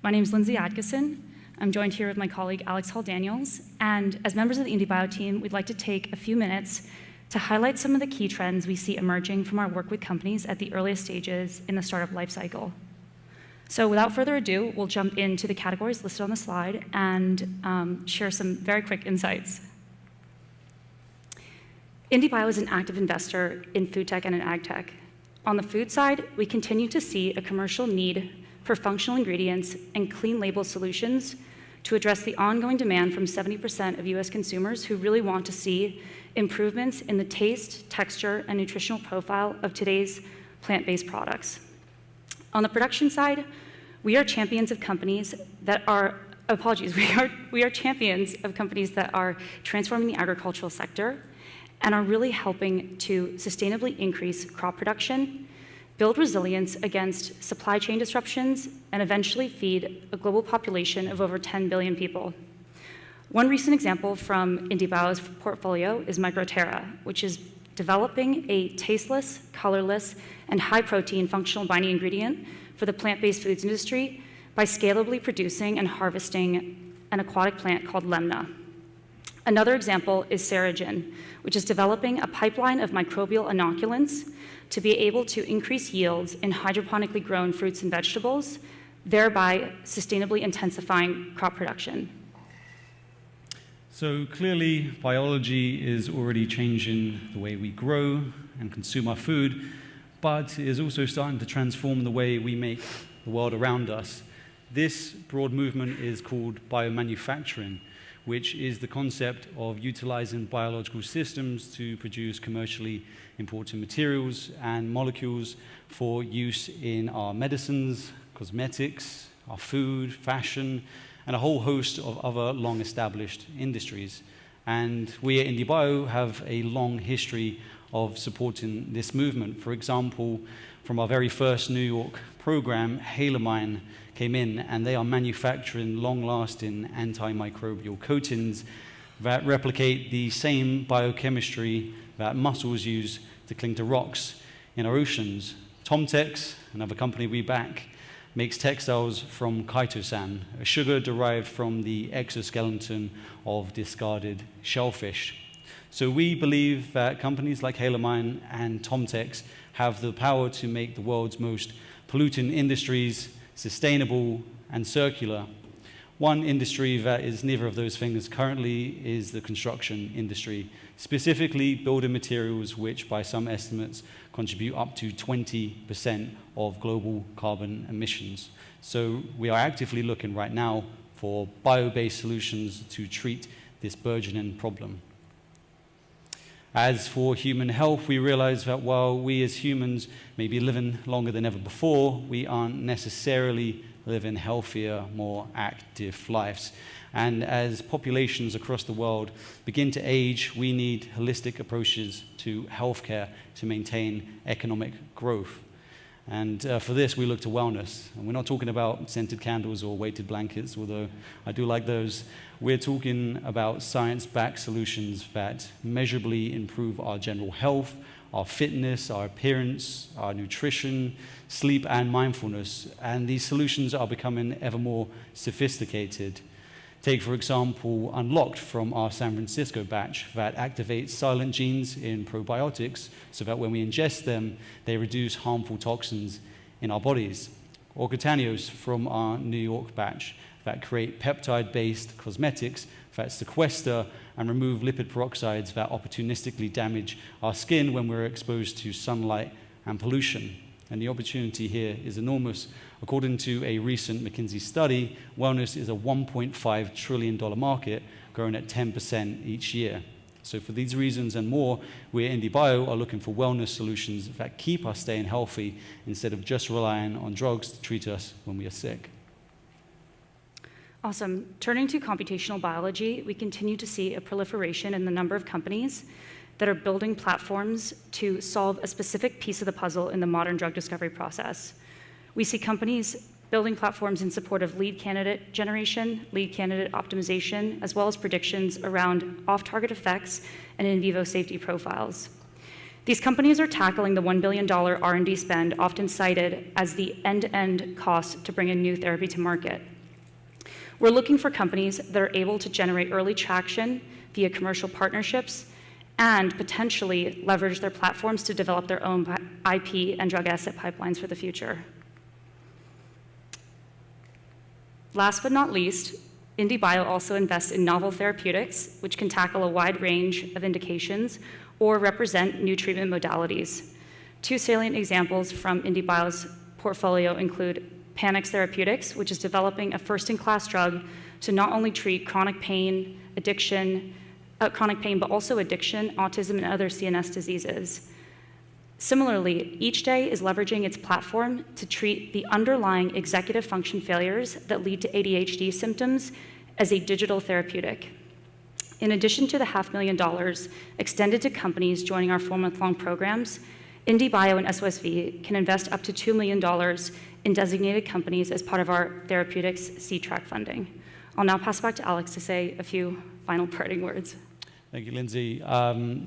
My name is Lindsay Atkinson. I'm joined here with my colleague Alex Hall-Daniels, and as members of the IndieBio team, we'd like to take a few minutes to highlight some of the key trends we see emerging from our work with companies at the earliest stages in the startup life cycle. So without further ado, we'll jump into the categories listed on the slide and share some very quick insights. IndieBio is an active investor in food tech and in ag tech. On the food side, we continue to see a commercial need for functional ingredients and clean label solutions to address the ongoing demand from 70% of US consumers who really want to see improvements in the taste, texture, and nutritional profile of today's plant-based products. On the production side, we are champions of companies that are, we are champions of companies that are transforming the agricultural sector and are really helping to sustainably increase crop production, build resilience against supply chain disruptions, and eventually feed a global population of over 10 billion people. One recent example from IndieBio's portfolio is Microterra, which is developing a tasteless, colorless, and high-protein functional binding ingredient for the plant-based foods industry by scalably producing and harvesting an aquatic plant called lemna. Another example is Saragen, which is developing a pipeline of microbial inoculants to be able to increase yields in hydroponically grown fruits and vegetables, thereby sustainably intensifying crop production. So clearly, biology is already changing the way we grow and consume our food, but it is also starting to transform the way we make the world around us. This broad movement is called biomanufacturing, which is the concept of utilizing biological systems to produce commercially important materials and molecules for use in our medicines, cosmetics, our food, fashion, and a whole host of other long-established industries. And we at IndieBio have a long history of supporting this movement. For example, from our very first New York program, Halamine came in, and they are manufacturing long-lasting antimicrobial coatings that replicate the same biochemistry that mussels use to cling to rocks in our oceans. Tomtex, another company we back, makes textiles from chitosan, a sugar derived from the exoskeleton of discarded shellfish. So we believe that companies like Halamine and Tomtex have the power to make the world's most polluting industries sustainable and circular. One industry that is neither of those things currently is the construction industry, specifically building materials which, by some estimates, contribute up to 20% of global carbon emissions. So we are actively looking right now for bio-based solutions to treat this burgeoning problem. As for human health, we realize that while we as humans may be living longer than ever before, we aren't necessarily living healthier, more active lives. And as populations across the world begin to age, we need holistic approaches to healthcare to maintain economic growth. And for this, we look to wellness. And we're not talking about scented candles or weighted blankets, although I do like those. We're talking about science-backed solutions that measurably improve our general health, our fitness, our appearance, our nutrition, sleep, and mindfulness. And these solutions are becoming ever more sophisticated. Take, for example, Unlocked from our San Francisco batch that activates silent genes in probiotics so that when we ingest them, they reduce harmful toxins in our bodies. Or Cotanios from our New York batch that create peptide-based cosmetics that sequester and remove lipid peroxides that opportunistically damage our skin when we're exposed to sunlight and pollution. And the opportunity here is enormous. According to a recent McKinsey study, wellness is a $1.5 trillion market, growing at 10% each year. So for these reasons and more, we at IndieBio are looking for wellness solutions that keep us staying healthy instead of just relying on drugs to treat us when we are sick. Awesome. Turning to computational biology, we continue to see a proliferation in the number of companies that are building platforms to solve a specific piece of the puzzle in the modern drug discovery process. We see companies building platforms in support of lead candidate generation, lead candidate optimization, as well as predictions around off-target effects and in vivo safety profiles. These companies are tackling the $1 billion R&D spend often cited as the end-to-end cost to bring a new therapy to market. We're looking for companies that are able to generate early traction via commercial partnerships and potentially leverage their platforms to develop their own IP and drug asset pipelines for the future. Last but not least, IndieBio also invests in novel therapeutics, which can tackle a wide range of indications or represent new treatment modalities. Two salient examples from IndieBio's portfolio include Panax Therapeutics, which is developing a first-in-class drug to not only treat chronic pain, but also addiction, autism, and other CNS diseases. Similarly, Eachday is leveraging its platform to treat the underlying executive function failures that lead to ADHD symptoms as a digital therapeutic. In addition to the $500,000 extended to companies joining our 4-month-long programs, IndieBio and SOSV can invest up to $2 million in designated companies as part of our Therapeutics C-Track funding. I'll now pass back to Alex to say a few final parting words. Thank you, Lindsay.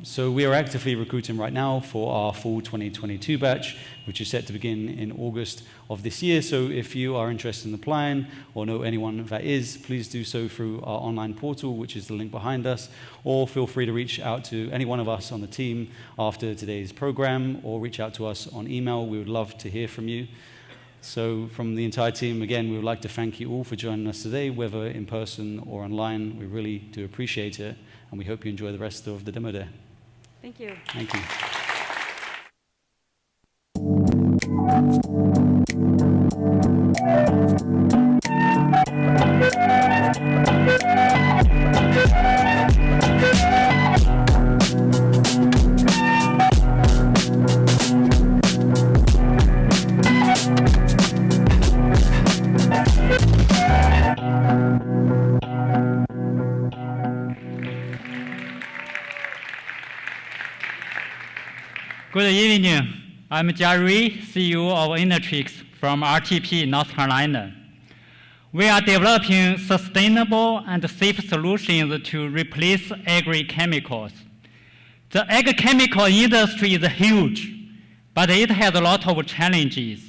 So we are actively recruiting right now for our fall 2022 batch, which is set to begin in August of this year. So if you are interested in applying or know anyone that is, please do so through our online portal, which is the link behind us, or feel free to reach out to any one of us on the team after today's program, or reach out to us on email. We would love to hear from you. So from the entire team, again, we would like to thank you all for joining us today, whether in person or online. We really do appreciate it, and we hope you enjoy the rest of the demo day. Thank you. Thank you. Good evening. I'm Jiarui, CEO of Innatrix from RTP, North Carolina. We are developing sustainable and safe solutions to replace agri-chemicals. The agri-chemical industry is huge, but it has a lot of challenges.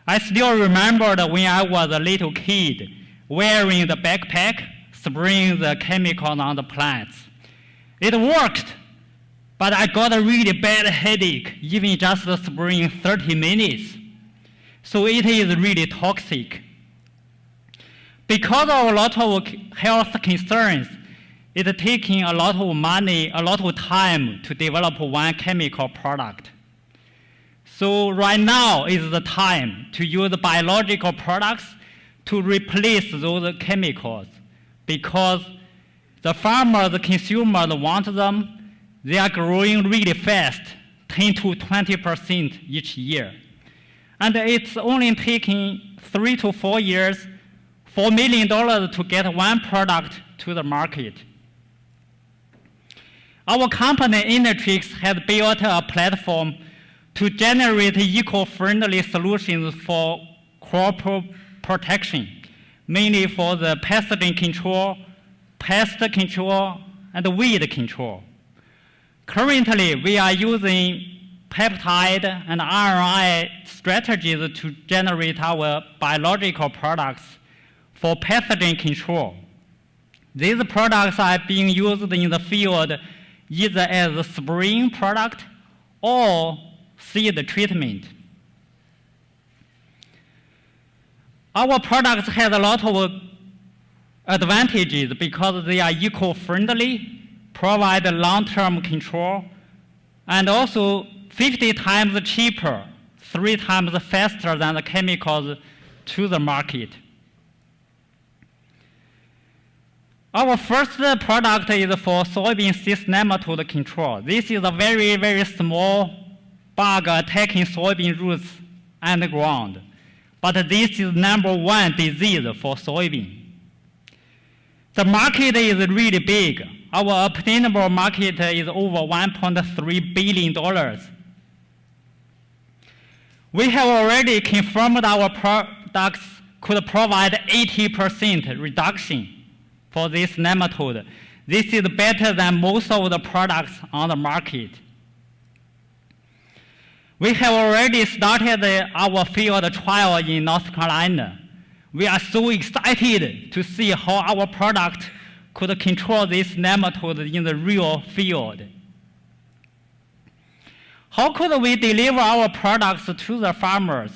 I still remember when I was a little kid, wearing the backpack, spraying the chemicals on the plants. It worked, but I got a really bad headache, even just spraying 30 minutes. So it is really toxic. Because of a lot of health concerns, it's taking a lot of money, a lot of time to develop one chemical product. So right now is the time to use biological products to replace those chemicals, because the farmers, the consumers want them. They are growing really fast, 10 to 20% each year. And it's only taking 3 to 4 years, $4 million to get one product to the market. Our company, Innatrix, has built a platform to generate eco-friendly solutions for crop protection, mainly for the pathogen control, pest control, and weed control. Currently, we are using peptide and RNA strategies to generate our biological products for pathogen control. These products are being used in the field either as a spraying product or seed treatment. Our products have a lot of advantages because they are eco-friendly, provide long-term control, and also 50 times cheaper, 3 times faster than the chemicals to the market. Our first product is for soybean cyst nematode control. This is a very, very small bug attacking soybean roots and the ground. But this is #1 disease for soybean. The market is really big. Our obtainable market is over $1.3 billion. We have already confirmed our products could provide 80% reduction for this nematode. This is better than most of the products on the market. We have already started our field trial in North Carolina. We are so excited to see how our product could control this nematode in the real field. How could we deliver our products to the farmers?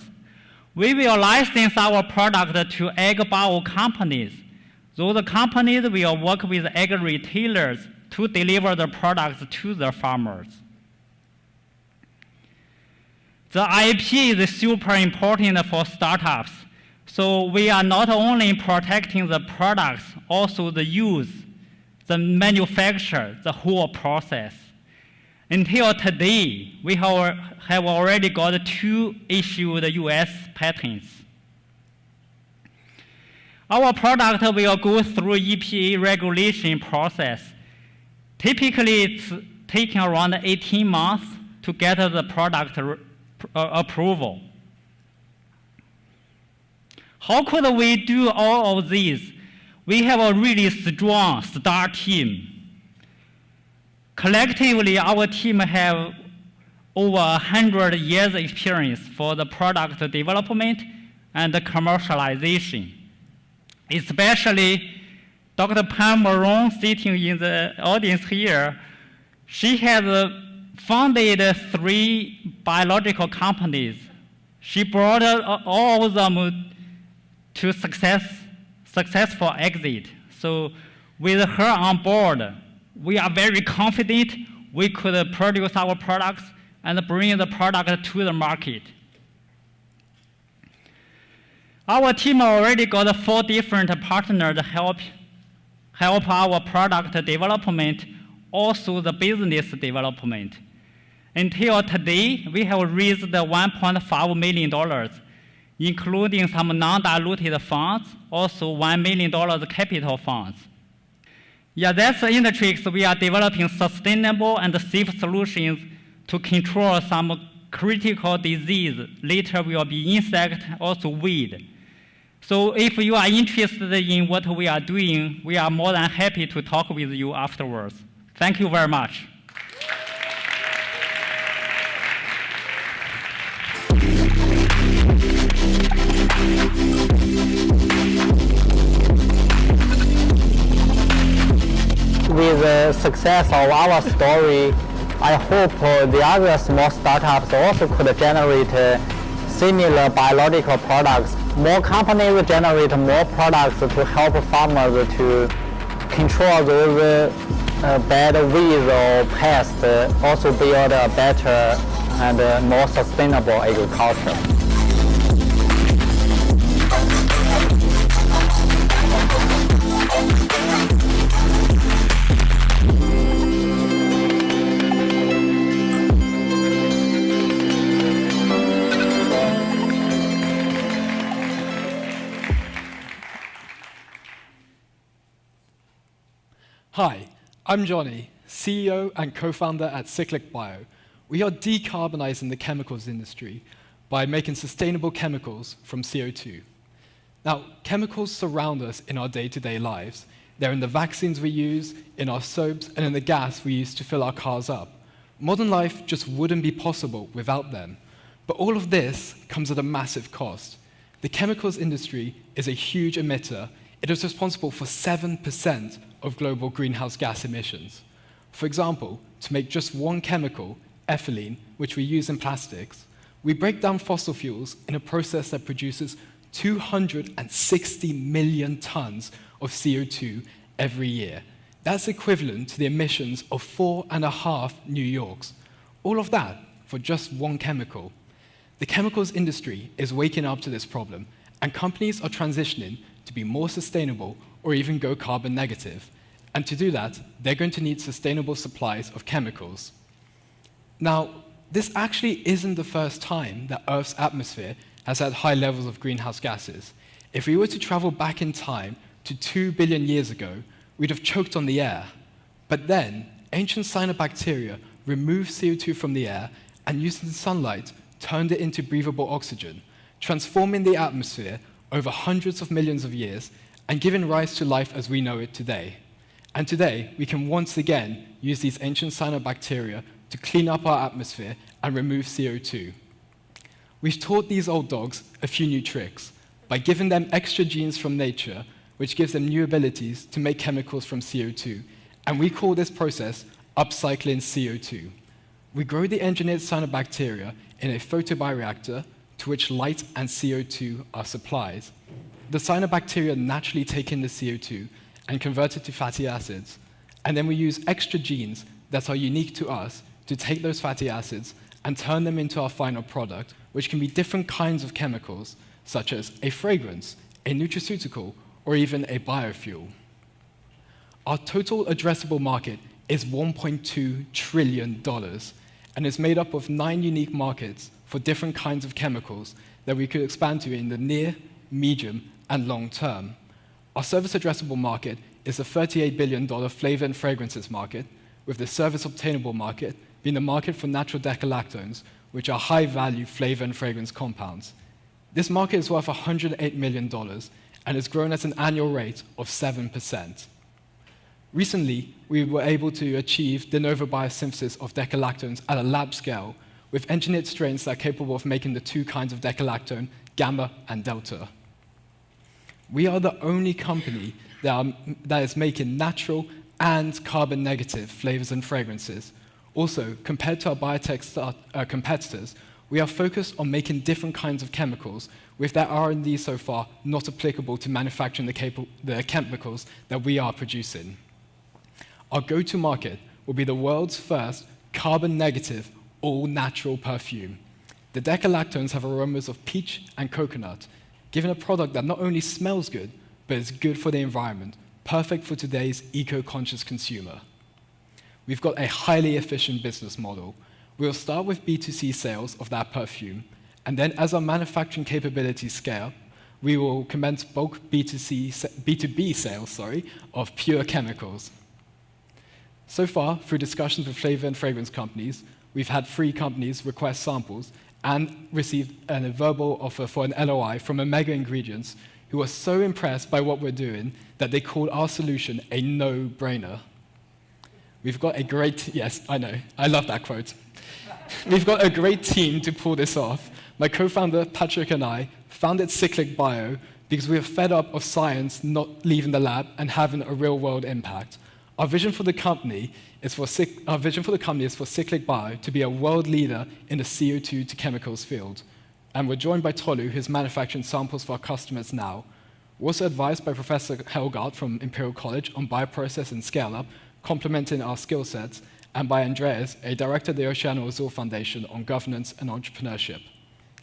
We will license our product to AgBio companies. Those companies will work with ag retailers to deliver the products to the farmers. The IP is super important for startups. So we are not only protecting the products, also the use, the manufacture, the whole process. Until today, we have already got 2 issued US patents. Our product will go through EPA regulation process. Typically, it's taking around 18 months to get the product approval. How could we do all of this? We have a really strong star team. Collectively, our team have over 100 years experience for the product development and the commercialization. Especially Dr. Pam Maron sitting in the audience here. She has founded 3 biological companies. She brought all of them to successful exit. So with her on board, we are very confident we could produce our products and bring the product to the market. Our team already got 4 different partners to help our product development, also the business development. Until today, we have raised $1.5 million, including some non-diluted funds, also $1 million capital funds. Yeah, that's Innatrix. We are developing sustainable and safe solutions to control some critical disease. Later will be insect, also weed. So if you are interested in what we are doing, we are more than happy to talk with you afterwards. Thank you very much. With the success of our story, I hope the other small startups also could generate similar biological products. More companies generate more products to help farmers to control those bad weeds or pests, also build a better and more sustainable agriculture. Hi, I'm Johnny, CEO and co-founder at CyclicBio. We are decarbonizing the chemicals industry by making sustainable chemicals from CO2. Now, chemicals surround us in our day-to-day lives. They're in the vaccines we use, in our soaps, and in the gas we use to fill our cars up. Modern life just wouldn't be possible without them. But all of this comes at a massive cost. The chemicals industry is a huge emitter. It is responsible for 7% of global greenhouse gas emissions. For example, to make just one chemical, ethylene, which we use in plastics, we break down fossil fuels in a process that produces 260 million tons of CO2 every year. That's equivalent to the emissions of 4.5 New Yorks. All of that for just one chemical. The chemicals industry is waking up to this problem, and companies are transitioning to be more sustainable or even go carbon negative. And to do that, they're going to need sustainable supplies of chemicals. Now, this actually isn't the first time that Earth's atmosphere has had high levels of greenhouse gases. If we were to travel back in time to 2 billion years ago, we'd have choked on the air. But then, ancient cyanobacteria removed CO2 from the air and using the sunlight, turned it into breathable oxygen, transforming the atmosphere over hundreds of millions of years and given rise to life as we know it today. And today, we can once again use these ancient cyanobacteria to clean up our atmosphere and remove CO2. We've taught these old dogs a few new tricks by giving them extra genes from nature, which gives them new abilities to make chemicals from CO2. And we call this process upcycling CO2. We grow the engineered cyanobacteria in a photobioreactor to which light and CO2 are supplied. The cyanobacteria naturally take in the CO2 and convert it to fatty acids. And then we use extra genes that are unique to us to take those fatty acids and turn them into our final product, which can be different kinds of chemicals, such as a fragrance, a nutraceutical, or even a biofuel. Our total addressable market is $1.2 trillion and is made up of 9 unique markets for different kinds of chemicals that we could expand to in the near, medium, and long term. Our service addressable market is a $38 billion flavor and fragrances market, with the service obtainable market being the market for natural decalactones, which are high-value flavor and fragrance compounds. This market is worth $108 million and has grown at an annual rate of 7%. Recently, we were able to achieve de novo biosynthesis of decalactones at a lab scale with engineered strains that are capable of making the 2 kinds of decalactone, gamma and delta. We are the only company that is making natural and carbon-negative flavors and fragrances. Also, compared to our biotech competitors, we are focused on making different kinds of chemicals with their R&D so far not applicable to manufacturing the chemicals that we are producing. Our go-to-market will be the world's first carbon-negative, all-natural perfume. The decalactones have aromas of peach and coconut, giving a product that not only smells good, but is good for the environment, perfect for today's eco-conscious consumer. We've got a highly efficient business model. We'll start with B2C sales of that perfume, and then as our manufacturing capabilities scale, we will commence bulk B2B sales of pure chemicals. So far, through discussions with flavor and fragrance companies, we've had 3 companies request samples and received a verbal offer for an LOI from Omega Ingredients, who were so impressed by what we're doing that they called our solution a no-brainer. We've got a great, yes, I know, I love that quote. We've got a great team to pull this off. My co-founder, Patrick, and I founded CyclicBio because we are fed up of science not leaving the lab and having a real-world impact. Our vision for the company is for CyclicBio to be a world leader in the CO2 to chemicals field. And we're joined by Tolu, who's manufacturing samples for our customers now. We're also advised by Professor Helgard from Imperial College on bioprocess and scale-up, complementing our skill sets, and by Andreas, a director of the Oceano Azul Foundation on governance and entrepreneurship.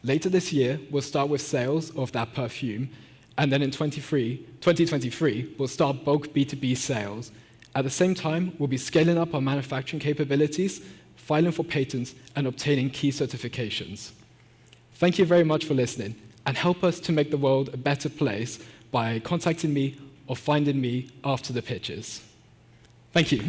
Later this year, we'll start with sales of that perfume, and then in 2023, we'll start bulk B2B sales. At the same time, we'll be scaling up our manufacturing capabilities, filing for patents, and obtaining key certifications. Thank you very much for listening, and help us to make the world a better place by contacting me or finding me after the pitches. Thank you.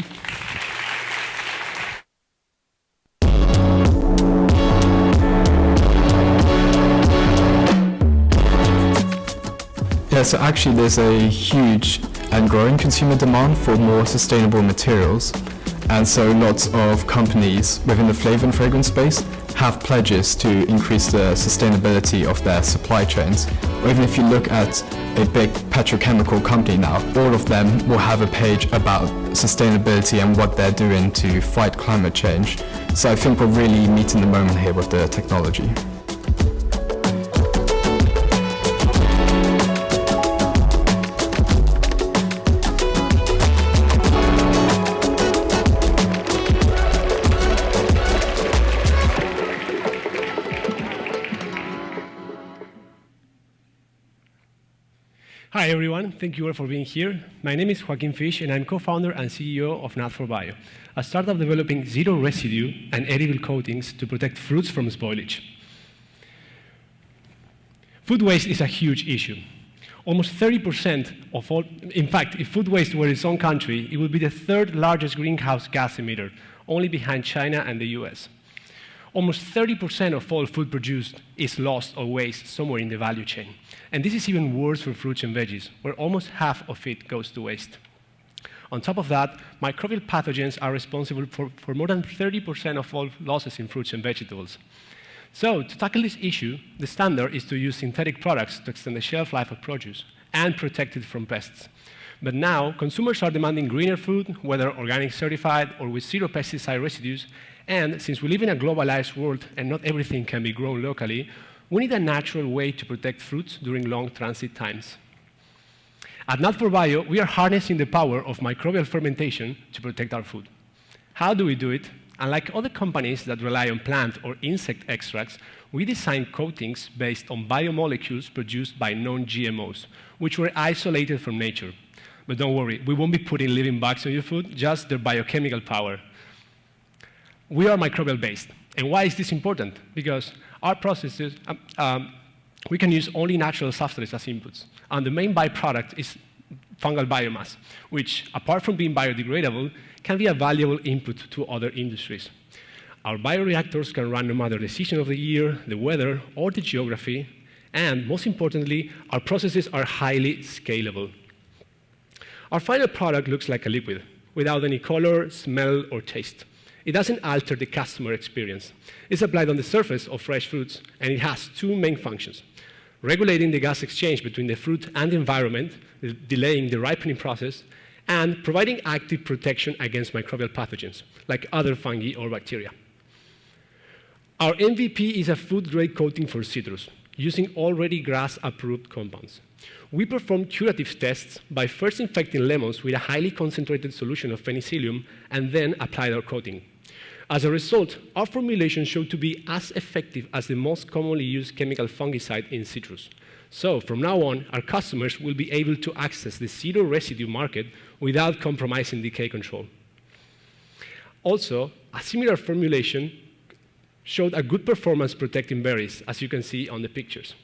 Yeah, so actually there's a huge and growing consumer demand for more sustainable materials, and so lots of companies within the flavor and fragrance space have pledges to increase the sustainability of their supply chains. Or even if you look at a big petrochemical company now, all of them will have a page about sustainability and what they're doing to fight climate change. So I think we're really meeting the moment here with the technology. Hi everyone, thank you all for being here. My name is Joaquin Fisch and I'm co-founder and CEO of Not4Bio, a startup developing zero residue and edible coatings to protect fruits from spoilage. Food waste is a huge issue. Almost 30% of all, in fact, if food waste were its own country, it would be the 3rd largest greenhouse gas emitter, only behind China and the US. Almost 30% of all food produced is lost or waste somewhere in the value chain. And this is even worse for fruits and veggies, where almost half of it goes to waste. On top of that, microbial pathogens are responsible for more than 30% of all losses in fruits and vegetables. So, to tackle this issue, the standard is to use synthetic products to extend the shelf life of produce and protect it from pests. But now, consumers are demanding greener food, whether organic certified or with zero pesticide residues, and since we live in a globalized world and not everything can be grown locally, we need a natural way to protect fruits during long transit times. At Nat4Bio, we are harnessing the power of microbial fermentation to protect our food. How do we do it? Unlike other companies that rely on plant or insect extracts, we design coatings based on biomolecules produced by non-GMOs, which were isolated from nature. But don't worry, we won't be putting living bugs on your food, just their biochemical power. We are microbial-based. And why is this important? Because our processes, we can use only natural substrates as inputs. And the main byproduct is fungal biomass, which, apart from being biodegradable, can be a valuable input to other industries. Our bioreactors can run no matter the season of the year, the weather, or the geography. And most importantly, our processes are highly scalable. Our final product looks like a liquid, without any color, smell, or taste. It doesn't alter the customer experience. It's applied on the surface of fresh fruits, and it has two main functions: regulating the gas exchange between the fruit and the environment, delaying the ripening process, and providing active protection against microbial pathogens, like other fungi or bacteria. Our MVP is a food-grade coating for citrus, using already GRAS-approved compounds. We perform curative tests by first infecting lemons with a highly concentrated solution of penicillium and then applied our coating. As a result, our formulation showed to be as effective as the most commonly used chemical fungicide in citrus. So from now on, our customers will be able to access the zero residue market without compromising decay control. Also, a similar formulation showed a good performance protecting berries, as you can see on the pictures.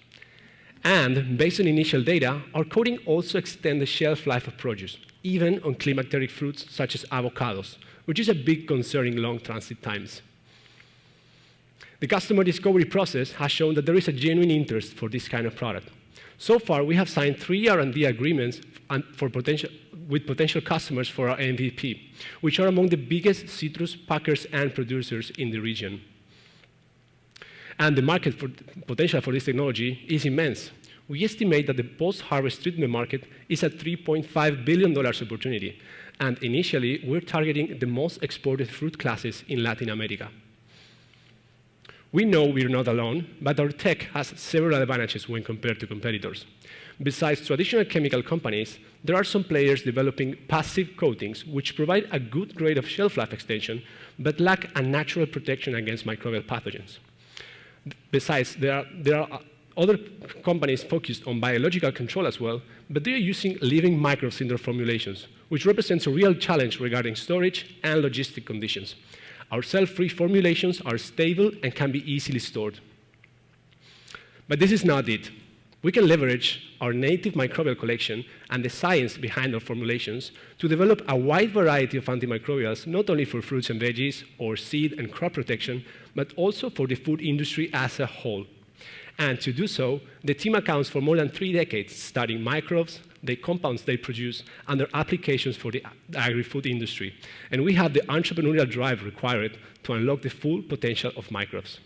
And based on initial data, our coating also extends the shelf life of produce, even on climacteric fruits such as avocados, which is a big concern in long transit times. The customer discovery process has shown that there is a genuine interest for this kind of product. So far, we have signed 3 R&D agreements with potential customers for our MVP, which are among the biggest citrus packers and producers in the region. And the market potential for this technology is immense. We estimate that the post-harvest treatment market is a $3.5 billion opportunity, and initially, we're targeting the most exported fruit classes in Latin America. We know we're not alone, but our tech has several advantages when compared to competitors. Besides traditional chemical companies, there are some players developing passive coatings which provide a good grade of shelf life extension, but lack a natural protection against microbial pathogens. Besides, there are other companies focused on biological control as well, but they are using living microbes in their formulations, which represents a real challenge regarding storage and logistic conditions. Our cell-free formulations are stable and can be easily stored. But this is not it. We can leverage our native microbial collection and the science behind our formulations to develop a wide variety of antimicrobials, not only for fruits and veggies or seed and crop protection, but also for the food industry as a whole. And to do so, the team accounts for more than 3 decades studying microbes, the compounds they produce, and their applications for the agri-food industry. And we have the entrepreneurial drive required to unlock the full potential of microbes.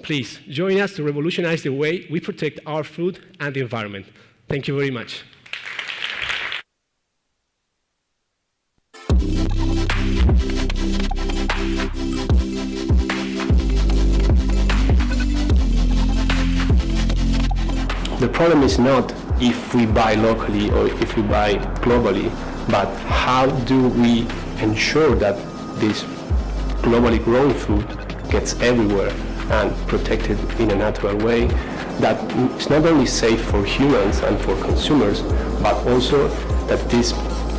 Please join us to revolutionize the way we protect our food and the environment. Thank you very much. The problem is not if we buy locally or if we buy globally, but how do we ensure that this globally grown food gets everywhere and protected in a natural way that is not only safe for humans and for consumers, but also that this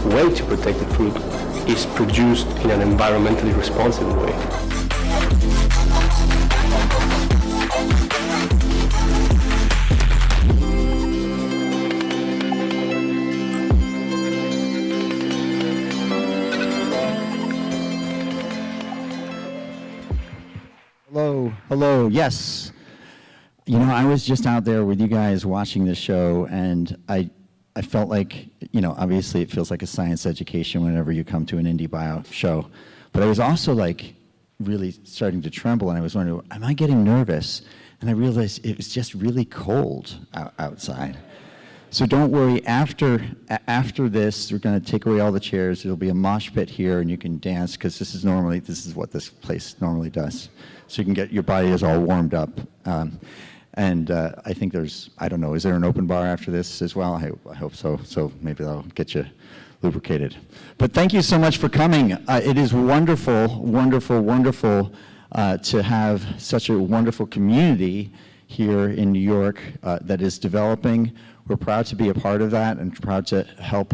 way to protect the food is produced in an environmentally responsible way. Hello, yes. You know, I was just out there with you guys watching this show, and I felt like, you know, obviously it feels like a science education whenever you come to an IndieBio show, but I was also like really starting to tremble, and I was wondering, am I getting nervous? And I realized it was just really cold outside. So don't worry, after this, we're going to take away all the chairs. There'll be a mosh pit here, and you can dance, because this is what this place normally does. So you can get, your body is all warmed up. And I think there's, I don't know, is there an open bar after this as well? I hope so. So maybe that'll get you lubricated. But thank you so much for coming. It is wonderful, wonderful, wonderful to have such a wonderful community here in New York that is developing. We're proud to be a part of that and proud to help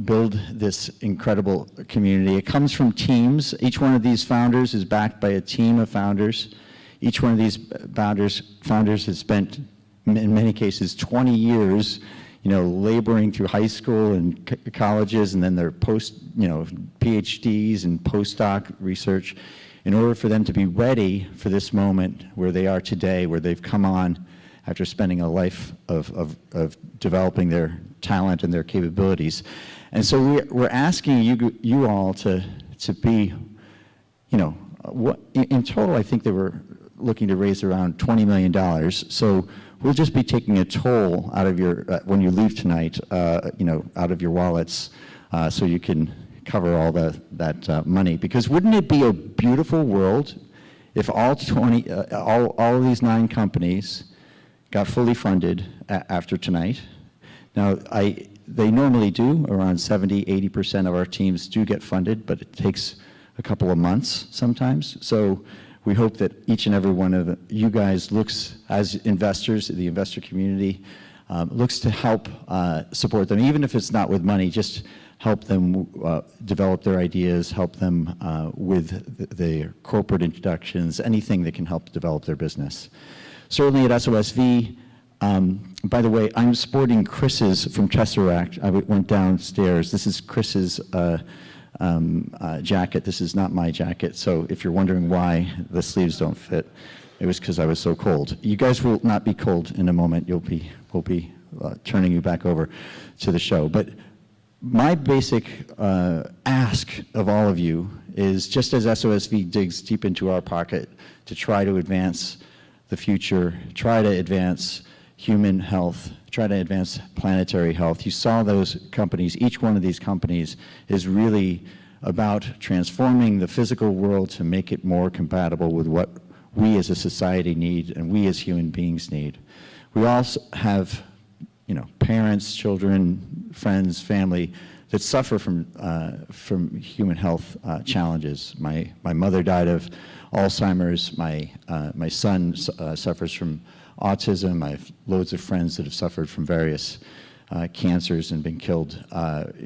build this incredible community. It comes from teams. Each one of these founders is backed by a team of founders. Each one of these founders has spent, in many cases, 20 years, you know, laboring through high school and colleges, and then their PhDs and postdoc research, in order for them to be ready for this moment where they are today, where they've come on after spending a life of developing their talent and their capabilities. And so we're asking you all to be, you know, in total, I think they were looking to raise around $20 million. So we'll just be taking a toll out of your, when you leave tonight, you know, out of your wallets, so you can cover all that money. Because wouldn't it be a beautiful world if all of these 9 companies got fully funded after tonight? Now, they normally do, around 70–80% of our teams do get funded, but it takes a couple of months sometimes. So we hope that each and every one of you guys looks, as investors, the investor community, looks to help support them, even if it's not with money, just help them develop their ideas, help them with the corporate introductions, anything that can help develop their business. Certainly at SOSV, by the way, I'm sporting Kris's from Tesarakt. I went downstairs. This is Kris's jacket. This is not my jacket. So if you're wondering why the sleeves don't fit, it was because I was so cold. You guys will not be cold in a moment. We'll be turning you back over to the show. But my basic ask of all of you is, just as SOSV digs deep into our pocket to try to advance the future, try to advance human health, try to advance planetary health. You saw those companies. Each one of these companies is really about transforming the physical world to make it more compatible with what we as a society need and we as human beings need. We also have, you know, parents, children, friends, family that suffer from human health challenges. My mother died of Alzheimer's. My son suffers from autism. I have loads of friends that have suffered from various cancers and been killed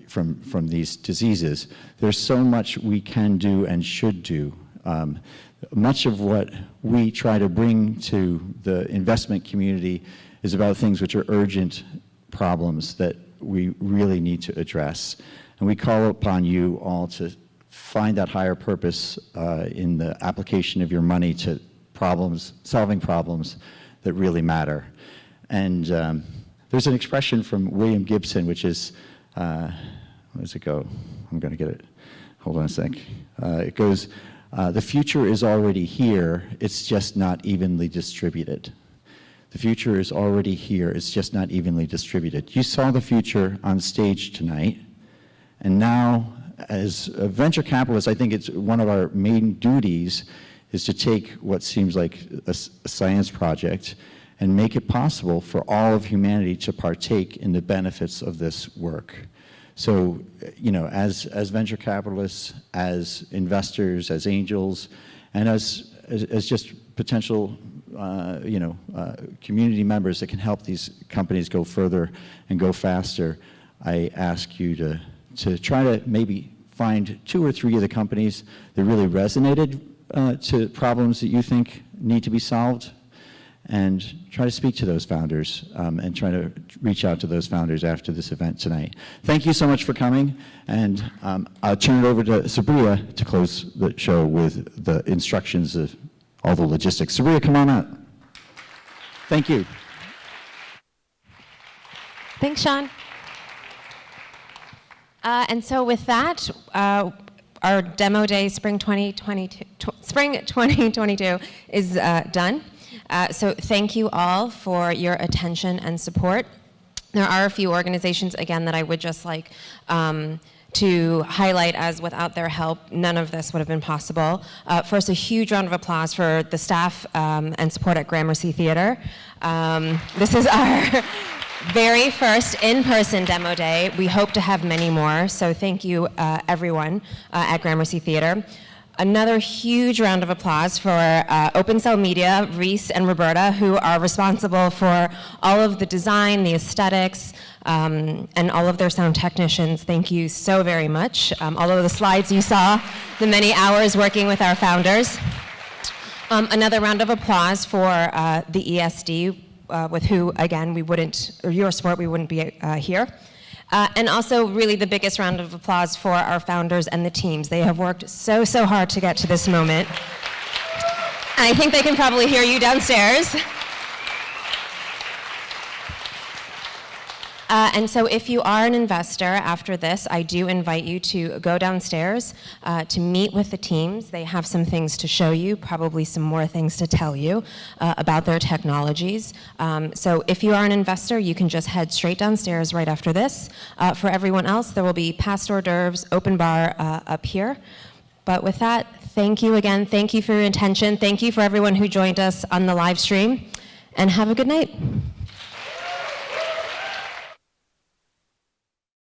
from these diseases. There's so much we can do and should do. Much of what we try to bring to the investment community is about things which are urgent problems that we really need to address. And we call upon you all to find that higher purpose in the application of your money to solving problems that really matter. And there's an expression from William Gibson, which is, where does it go? I'm going to get it. Hold on a sec. It goes, the future is already here, it's just not evenly distributed. The future is already here, it's just not evenly distributed. You saw the future on stage tonight, and now, as a venture capitalist, I think it's one of our main duties is to take what seems like a science project and make it possible for all of humanity to partake in the benefits of this work. So, you know, as venture capitalists, as investors, as angels, and as just potential, community members that can help these companies go further and go faster, I ask you to try to maybe find 2 or 3 of the companies that really resonated to problems that you think need to be solved, and try to speak to those founders and try to reach out to those founders after this event tonight. Thank you so much for coming, and I'll turn it over to Sabria to close the show with the instructions of all the logistics. Sabria, come on up. Thank you. Thanks, Sean. And so with that, our demo day spring 2022 is done. So thank you all for your attention and support. There are a few organizations, again, that I would just like to highlight as without their help, none of this would have been possible. First, a huge round of applause for the staff and support at Gramercy Theater. This is our very first in-person demo day. We hope to have many more, so thank you everyone at Gramercy Theater. Another huge round of applause for Open Cell Media, Reese and Roberta, who are responsible for all of the design, the aesthetics, and all of their sound technicians. Thank you so very much. All of the slides you saw, the many hours working with our founders. Another round of applause for the ESD, with who, again, we wouldn't, or your support, we wouldn't be here. And also, really, the biggest round of applause for our founders and the teams. They have worked so hard to get to this moment. And I think they can probably hear you downstairs. And so if you are an investor after this, I do invite you to go downstairs to meet with the teams. They have some things to show you, probably some more things to tell you about their technologies. So if you are an investor, you can just head straight downstairs right after this. For everyone else, there will be past hors d'oeuvres, open bar up here. But with that, thank you again. Thank you for your attention. Thank you for everyone who joined us on the live stream. And have a good night.